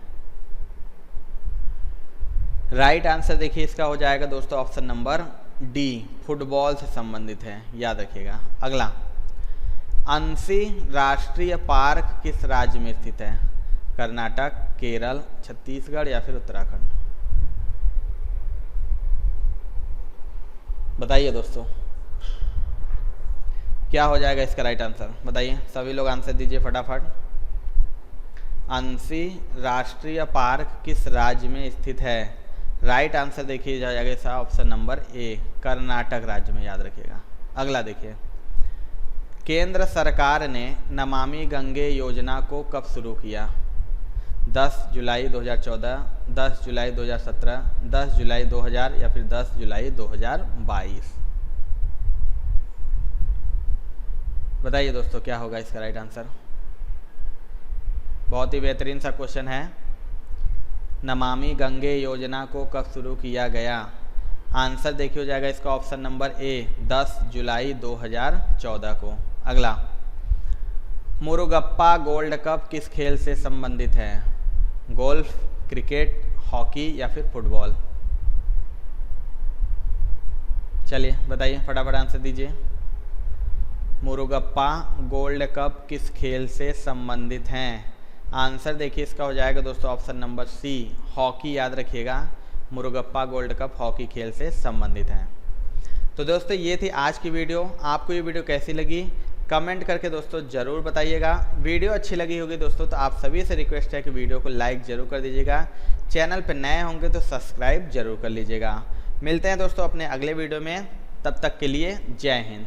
Speaker 1: राइट आंसर देखिए इसका हो जाएगा दोस्तों ऑप्शन नंबर डी, फुटबॉल से संबंधित है। याद रखिएगा। अगला, अंशी राष्ट्रीय पार्क किस राज्य में स्थित है? कर्नाटक, केरल, छत्तीसगढ़ या फिर उत्तराखंड? बताइए दोस्तों क्या हो जाएगा इसका राइट आंसर, बताइए सभी लोग आंसर दीजिए फटाफट। अंशी राष्ट्रीय पार्क किस राज्य में स्थित है? राइट आंसर देखिए जाएगा इसका ऑप्शन नंबर ए, कर्नाटक राज्य में। याद रखिएगा। अगला देखिए, केंद्र सरकार ने नमामि गंगे योजना को कब शुरू किया? 10 जुलाई 2014, 10 जुलाई 2017, 10 जुलाई 2000 या फिर 10 जुलाई 2022? बताइए दोस्तों क्या होगा इसका राइट आंसर। बहुत ही बेहतरीन सा क्वेश्चन है। नमामि गंगे योजना को कब शुरू किया गया? आंसर देखिए हो जाएगा इसका ऑप्शन नंबर ए 10 जुलाई 2014 को। अगला, मुरुगप्पा गोल्ड कप किस खेल से संबंधित है? गोल्फ, क्रिकेट, हॉकी या फिर फुटबॉल? चलिए बताइए, फटाफट आंसर दीजिए। मुरुगप्पा गोल्ड कप किस खेल से संबंधित हैं? आंसर देखिए इसका हो जाएगा दोस्तों ऑप्शन नंबर सी, हॉकी। याद रखिएगा, मुरुगप्पा गोल्ड कप हॉकी खेल से संबंधित है। तो दोस्तों ये थी आज की वीडियो। आपको ये वीडियो कैसी लगी कमेंट करके दोस्तों ज़रूर बताइएगा। वीडियो अच्छी लगी होगी दोस्तों तो आप सभी से रिक्वेस्ट है कि वीडियो को लाइक ज़रूर कर दीजिएगा। चैनल पर नए होंगे तो सब्सक्राइब जरूर कर लीजिएगा। मिलते हैं दोस्तों अपने अगले वीडियो में, तब तक के लिए जय हिंद।